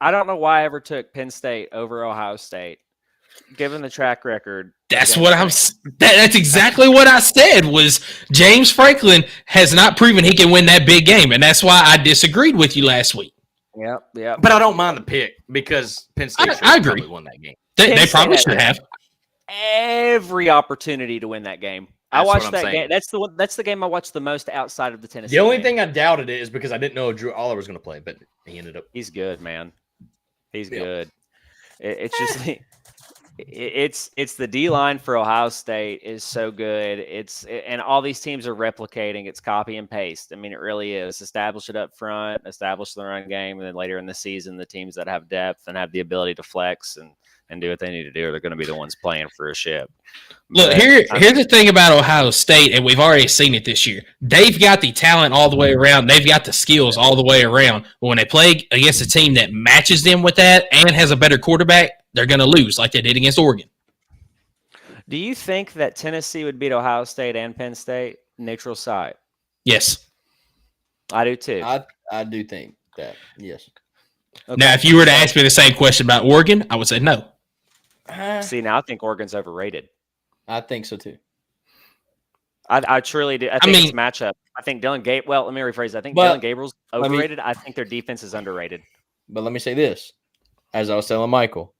H: I don't know why I ever took Penn State over Ohio State, given the track record.
G: That's exactly what I said. Was James Franklin has not proven he can win that big game, and that's why I disagreed with you last week.
H: Yeah.
F: But I don't mind the pick because Penn State
G: I agree.
F: probably won that game.
G: They probably should have
H: every opportunity to win that game. I watched that game. That's the game I watched the most outside of the Tennessee.
F: The only
H: game.
F: thing I doubted it is because I didn't know Drew Aller was going to play, but he ended up.
H: He's good, man. He's good. It's just it's the D line for Ohio State is so good. And all these teams are replicating. It's copy and paste. I mean, it really is. Establish it up front, establish the run game, and then later in the season, the teams that have depth and have the ability to flex and do what they need to do, they're going to be the ones playing for a ship.
G: Look, here's the thing about Ohio State, and we've already seen it this year. They've got the talent all the way around. They've got the skills all the way around. But when they play against a team that matches them with that and has a better quarterback, they're going to lose like they did against Oregon.
H: Do you think that Tennessee would beat Ohio State and Penn State neutral site?
G: Yes.
H: I do too.
I: I do think that, yes.
H: Okay.
G: Now, if you were to ask me the same question about Oregon, I would say no.
H: See, now I think Oregon's overrated.
I: I think so too.
H: I truly do. I think it's matchup. I think Dylan Gabriel. Well, let me rephrase. I think Dylan Gabriel's overrated. I think their defense is underrated.
I: But let me say this, as I was telling Michael,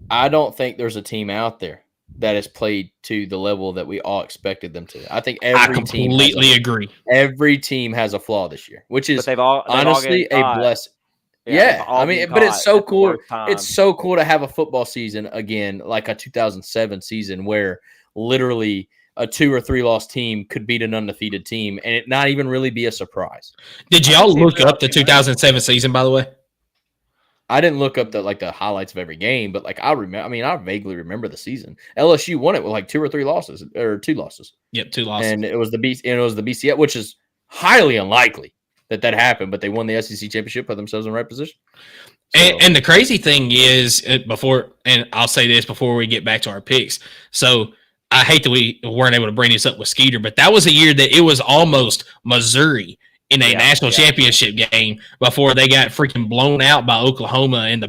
I: I don't think there's a team out there that has played to the level that we all expected them to. I think
G: I completely agree.
I: Every team has a flaw this year, which is
H: they've
I: honestly a blessing. Yeah, I mean, but it's so cool. It's so cool to have a football season again, like a 2007 season, where literally a 2 or 3 loss team could beat an undefeated team, and it not even really be a surprise.
G: Did y'all look up the 2007 season, by the way?
I: I didn't look up the highlights of every game, but like I remember. I mean, I vaguely remember the season. LSU won it with like 2 or 3 losses, or 2 losses.
G: Yep, 2 losses,
I: and it was the BCS, which is highly unlikely that happened, but they won the SEC championship, put themselves in the right position. So.
G: And the crazy thing is, and I'll say this before we get back to our picks. So I hate that we weren't able to bring this up with Skeeter, but that was a year that it was almost Missouri in a national championship game before they got freaking blown out by Oklahoma in the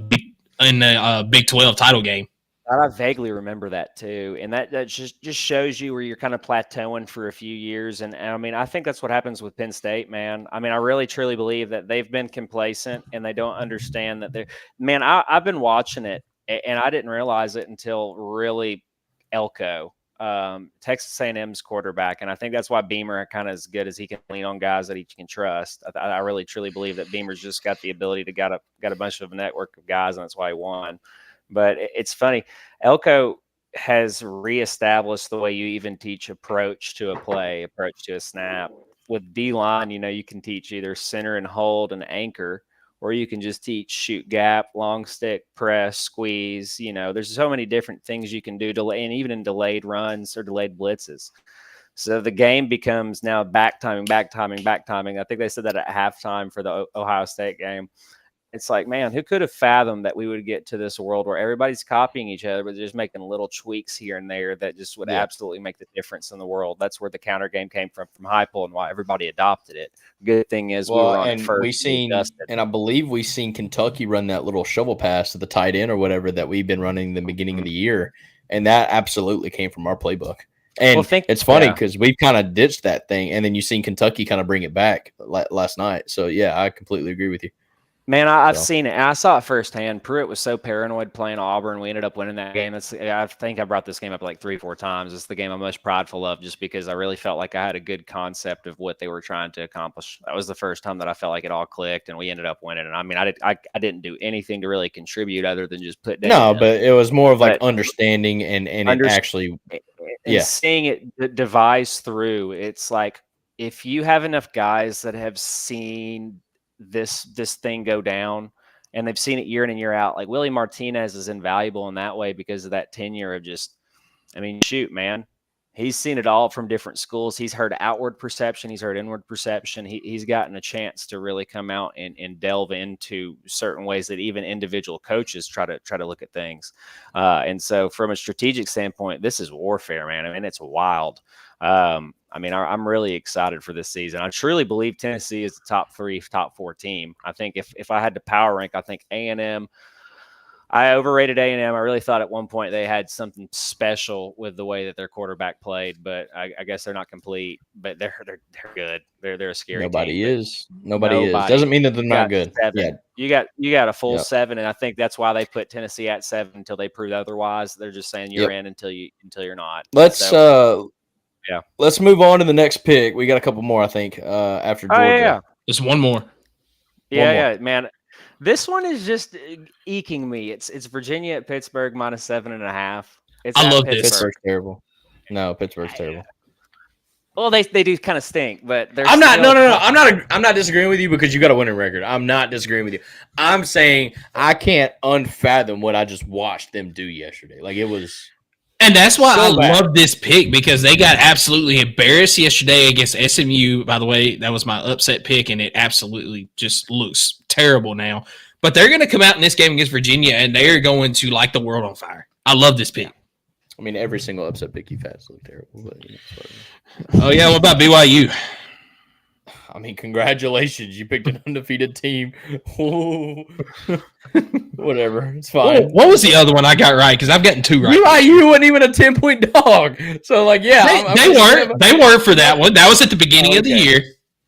G: Big 12 title game.
H: I vaguely remember that too, and that just shows you where you're kind of plateauing for a few years. And I mean, I think that's what happens with Penn State, man. I mean, I really truly believe that they've been complacent and they don't understand that they're. Man, I've been watching it, and I didn't realize it until really Elko, Texas A&M's quarterback, and I think that's why Beamer kind of as good as he can lean on guys that he can trust. I really truly believe that Beamer's just got the ability to got a bunch of a network of guys, and that's why he won. But it's funny. Elko has reestablished the way you even teach approach to a play, approach to a snap. With D-line, you can teach either center and hold and anchor, or you can just teach shoot gap, long stick, press, squeeze. There's so many different things you can do, and even in delayed runs or delayed blitzes. So the game becomes now back timing. I think they said that at halftime for the Ohio State game. It's like, man, who could have fathomed that we would get to this world where everybody's copying each other, but just making little tweaks here and there that just would absolutely make the difference in the world. That's where the counter game came from Heupel and why everybody adopted it. Good thing is we were on first.
I: And I believe we've seen Kentucky run that little shovel pass to the tight end or whatever that we've been running in the beginning of the year, and that absolutely came from our playbook. And it's funny because we've kind of ditched that thing, and then you've seen Kentucky kind of bring it back last night. So, yeah, I completely agree with you.
H: Man, I've seen it. And I saw it firsthand. Pruitt was so paranoid playing Auburn. We ended up winning that game. I think I brought this game up like 3 or 4 times. It's the game I'm most prideful of just because I really felt like I had a good concept of what they were trying to accomplish. That was the first time that I felt like it all clicked, and we ended up winning. And I mean, I didn't do anything to really contribute other than just put down.
I: No, but it was more of like understanding and it actually
H: seeing it devise through. It's like if you have enough guys that have seen this thing go down and they've seen it year in and year out, like Willie Martinez is invaluable in that way because of that tenure of just, I mean, shoot, man, He's seen it all from different schools. He's heard outward perception. He's heard inward perception. He's gotten a chance to really come out and delve into certain ways that even individual coaches try to look at things. And so from a strategic standpoint, this is warfare, man. I mean, it's wild. I'm really excited for this season. I truly believe Tennessee is the top 3, top 4 team. I think if I had to power rank, I think A&M. I overrated A&M. I really thought at one point they had something special with the way that their quarterback played, but I guess they're not complete. But they're good. They're a scary
I: Nobody
H: team.
I: is. Nobody is. Doesn't mean that they're not good.
H: 7. Yeah. You got a full 7, and I think that's why they put Tennessee at 7 until they prove otherwise. They're just saying you're in until you're not.
I: Let's move on to the next pick. We got a couple more, I think, after Georgia.
H: Yeah.
G: Just one more.
H: Yeah, man. This one is just eking me. It's Virginia at Pittsburgh -7.5.
G: I love this.
I: Pittsburgh's terrible. No, Pittsburgh's terrible.
H: Well, they do kind of stink, but they're.
F: I'm not disagreeing with you because you got a winning record. I'm not disagreeing with you. I'm saying I can't unfathom what I just watched them do yesterday. Like it was.
G: And that's why
F: so
G: I love this pick, because they got absolutely embarrassed yesterday against SMU. By the way, that was my upset pick, and it absolutely just looks terrible now. But they're going to come out in this game against Virginia, and they're going to light the world on fire. I love this pick.
I: I mean, every single upset pick you've had has looked terrible. But,
G: oh, yeah. What about BYU?
I: I mean, congratulations. You picked an undefeated team. Whatever. It's fine.
G: What was the other one I got right? Because I've gotten 2 right.
F: BYU wasn't even a 10-point dog. So, like, yeah.
G: They weren't. They weren't for that one. That was at the beginning of the year.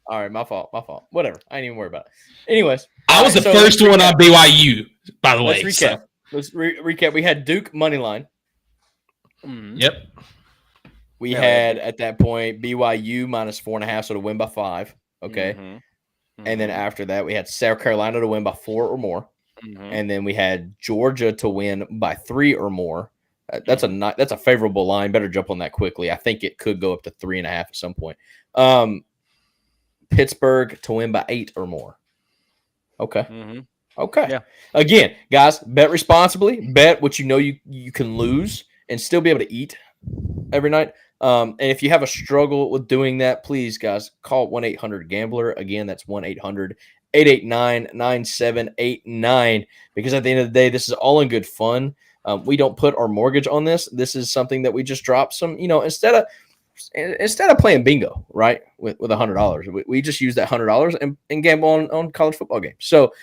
I: All right. My fault. Whatever. I ain't even worry about it. Anyways.
G: I was the first one on BYU, by the way.
I: Let's recap. Let's recap. We had Duke money line.
H: Mm-hmm.
G: Yep.
I: We had, at that point, BYU -4.5, so to win by 5. Okay.
H: Mm-hmm.
I: And then after that, we had South Carolina to win by 4 or more.
H: Mm-hmm.
I: And then we had Georgia to win by 3 or more. That's a favorable line. Better jump on that quickly. I think it could go up to 3.5 at some point. Pittsburgh to win by 8 or more. Okay.
H: Mm-hmm.
I: Okay.
H: Yeah.
I: Again, guys, bet responsibly. Bet what you know you can lose and still be able to eat every night. And if you have a struggle with doing that, please, guys, call 1-800-GAMBLER. Again, that's 1-800-889-9789. Because at the end of the day, this is all in good fun. We don't put our mortgage on this. This is something that we just drop some, instead of playing bingo, right, with $100, we just use that $100 and gamble on college football games. So,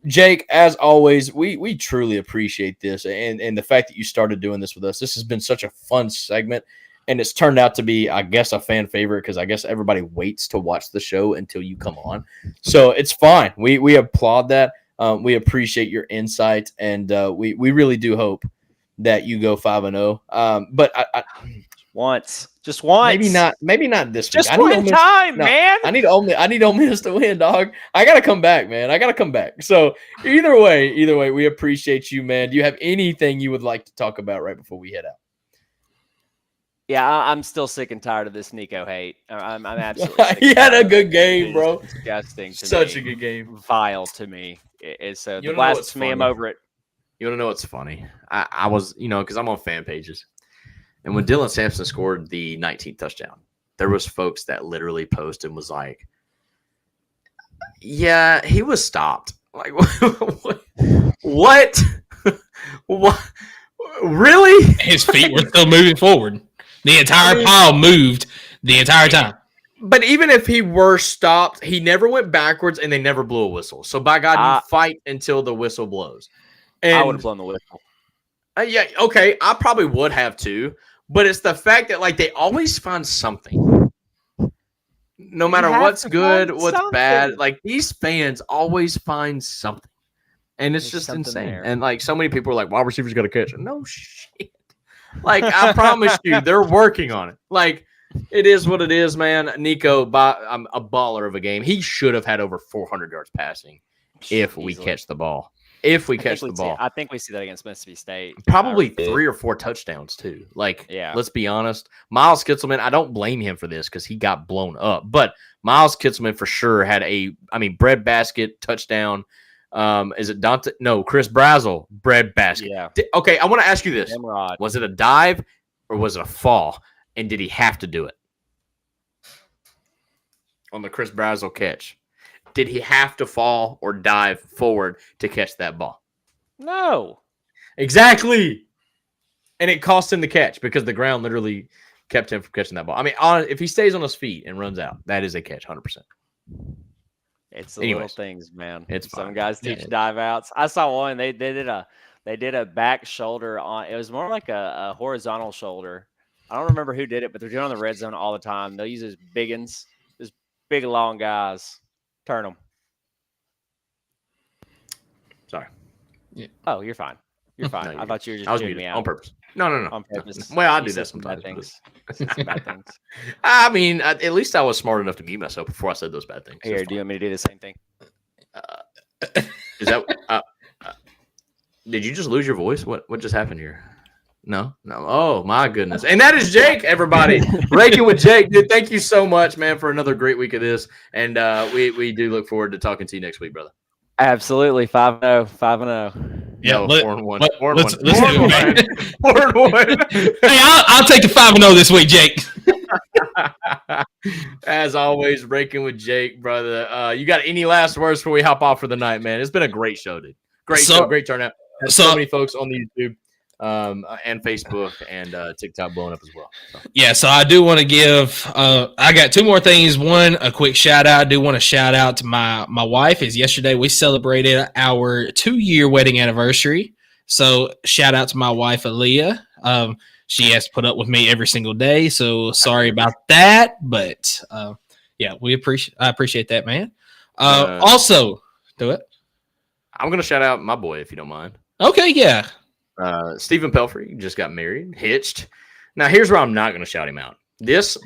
I: Jake, as always, we truly appreciate this and the fact that you started doing this with us. This has been such a fun segment, and it's turned out to be, I guess, a fan favorite because I guess everybody waits to watch the show until you come on. So it's fine. We applaud that. We appreciate your insight, and we really do hope that you go 5-0. But
H: Just once.
I: Maybe not this week.
H: Just one time, man.
I: I need Ole Miss to win, dog. I gotta come back, man. I gotta come back. So either way, we appreciate you, man. Do you have anything you would like to talk about right before we head out?
H: Yeah, I'm still sick and tired of this Nico hate. I'm absolutely.
I: He had a good game, bro.
H: Disgusting.
I: Such a good game.
H: Vile to me. So the
F: know
H: last
F: what's
H: to me, I'm
F: funny?
H: over it.
F: You want to know what's funny? I was, because I'm on fan pages. And when Dylan Sampson scored the 19th touchdown, there was folks that literally posted and was like, yeah, he was stopped. Like, what? What? Really?
G: His feet were still moving forward. The entire pile moved the entire time.
F: But even if he were stopped, he never went backwards and they never blew a whistle. So by God, you fight until the whistle blows. And
H: I would have blown the whistle.
F: Yeah, okay, I probably would have too. But it's the fact that they always find something. No matter what's good, what's bad, these fans always find something. And it's just insane.
H: There.
F: And so many people are like, wide receivers got to catch it. No shit. I promise you, they're working on it. It is what it is, man. Nico, I'm a baller of a game. He should have had over 400 yards passing if we catch the ball. If we catch the ball.
H: I think we see that against Mississippi State.
F: Probably 3 or 4 touchdowns, too. Let's be honest. Miles Kitselman, I don't blame him for this because he got blown up. But Miles Kitselman for sure had breadbasket touchdown. Is it Dante? No, Chris Brazel, breadbasket.
H: Yeah.
F: Okay, I want to ask you this.
H: Nimrod.
F: Was it a dive?
I: or was it a fall? And did he have to do it? On the Chris Brazzell catch. Did he have to fall or dive forward to catch that ball?
H: No.
I: Exactly. And it cost him the catch because the ground literally kept him from catching that ball. I mean, if he stays on his feet and runs out, that is a catch, 100%.
H: It's the little things, man.
I: It's
H: some
I: fine.
H: guys teach dive outs. I saw one. They did a back shoulder on. It was more like a horizontal shoulder. I don't remember who did it, but they're doing it on the red zone all the time. They'll use those big uns, those big long guys. Turn them.
I: Sorry.
H: Yeah. Oh, you're fine. You're fine.
I: No,
H: I thought you were just
I: muted
H: me out
I: on purpose. No.
H: On purpose.
I: Well, I do that
H: sometimes.
I: sometimes.
H: Bad things.
I: I mean, at least I was smart enough to mute myself before I said those bad things.
H: Here, do you want me to do the same thing?
I: Is that? Did you just lose your voice? What just happened here? No. Oh my goodness! And that is Jake. Everybody, Rakin with Jake, dude. Thank you so much, man, for another great week of this. And we do look forward to talking to you next week, brother.
H: Absolutely, 5-0, 5-0.
G: Yeah,
I: no, 4-1.
G: Let's do it.
I: 4-1.
G: Hey, I'll take the 5-0 this week, Jake.
I: As always, Rakin with Jake, brother. You got any last words before we hop off for the night, man? It's been a great show, dude. Great show, great turnout. So many folks on the YouTube and Facebook and TikTok blowing up as well. So.
G: Yeah, so I do want to give I got two more things. One, a quick shout out. I do want to shout out to my wife. Is yesterday we celebrated our 2-year wedding anniversary. So shout out to my wife Aaliyah. She has to put up with me every single day. So sorry about that, but yeah, I appreciate that, man. Also, do it.
I: I'm gonna shout out my boy if you don't mind.
G: Okay, yeah.
I: Stephen Pelfrey just got married, hitched. Now, here's where I'm not going to shout him out. If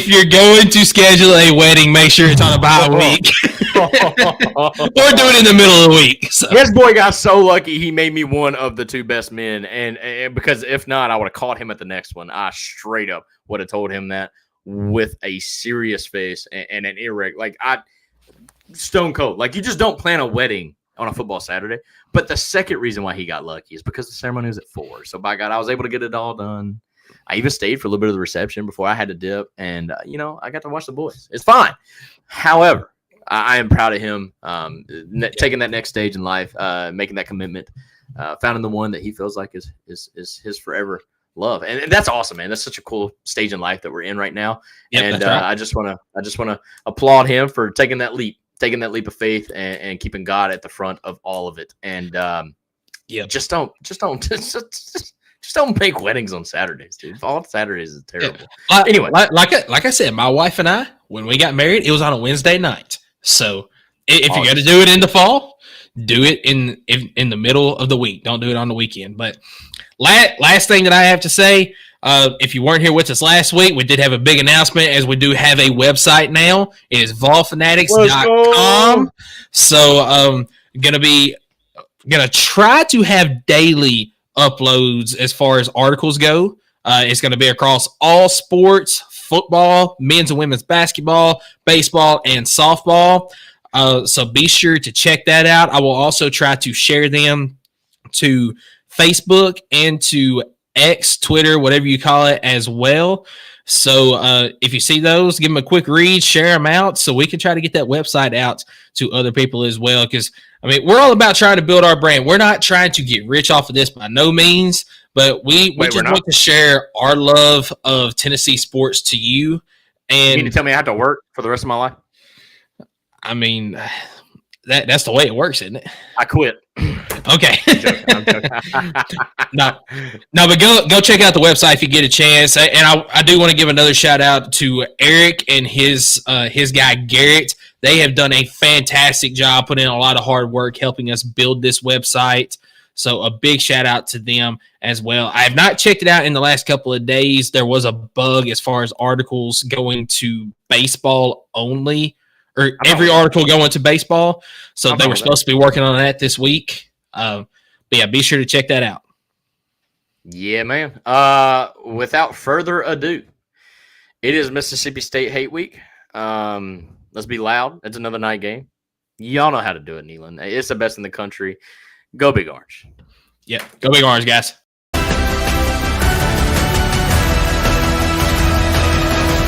G: you're going to schedule a wedding, make sure it's on a bye week. Or do it in the middle of the week. So.
I: His boy got so lucky he made me one of the 2 best men. And because if not, I would have caught him at the next one. I straight up would have told him that with a serious face and an erect. Like, stone cold. Like, you just don't plan a wedding on a football Saturday. But the second reason why he got lucky is because the ceremony was at 4. So by God, I was able to get it all done. I even stayed for a little bit of the reception before I had to dip. And, I got to watch the boys. It's fine. However, I am proud of him taking that next stage in life, making that commitment, finding the one that he feels like is his forever love. And that's awesome, man. That's such a cool stage in life that we're in right now. Yep, and right. I just want to applaud him for taking that leap of faith and keeping God at the front of all of it. And just don't make weddings on Saturdays, dude. All Saturdays is terrible.
G: Yeah.
I: Anyway,
G: like I said, my wife and I, when we got married, it was on a Wednesday night. So if you got to do it in the fall, do it in the middle of the week. Don't do it on the weekend. But last thing that I have to say, if you weren't here with us last week, we did have a big announcement as we do have a website now. It is volfanatics.com. So gonna try to have daily uploads as far as articles go. It's going to be across all sports, football, men's and women's basketball, baseball, and softball. So be sure to check that out. I will also try to share them to Facebook and to X, Twitter, whatever you call it, as well. So if you see those, give them a quick read, share them out so we can try to get that website out to other people as well. Because, I mean, we're all about trying to build our brand. We're not trying to get rich off of this by no means, but we just want to share our love of Tennessee sports to you. And
I: you mean to tell me I have to work for the rest of my life?
G: I mean, that's the way it works, isn't it?
I: I quit.
G: Okay.
I: I'm joking.
G: No, but go check out the website if you get a chance. And I do want to give another shout out to Eric and his guy Garrett. They have done a fantastic job, putting in a lot of hard work, helping us build this website. So a big shout out to them as well. I have not checked it out in the last couple of days. There was a bug as far as articles going to baseball only, or every article going to baseball. So they were supposed to be working on that this week. But yeah, be sure to check that out.
I: Yeah, man. Without further ado, it is Mississippi State Hate Week. Let's be loud. It's another night game. Y'all know how to do it, Neelan. It's the best in the country. Go Big Orange.
G: Yeah. Go Big Orange, guys.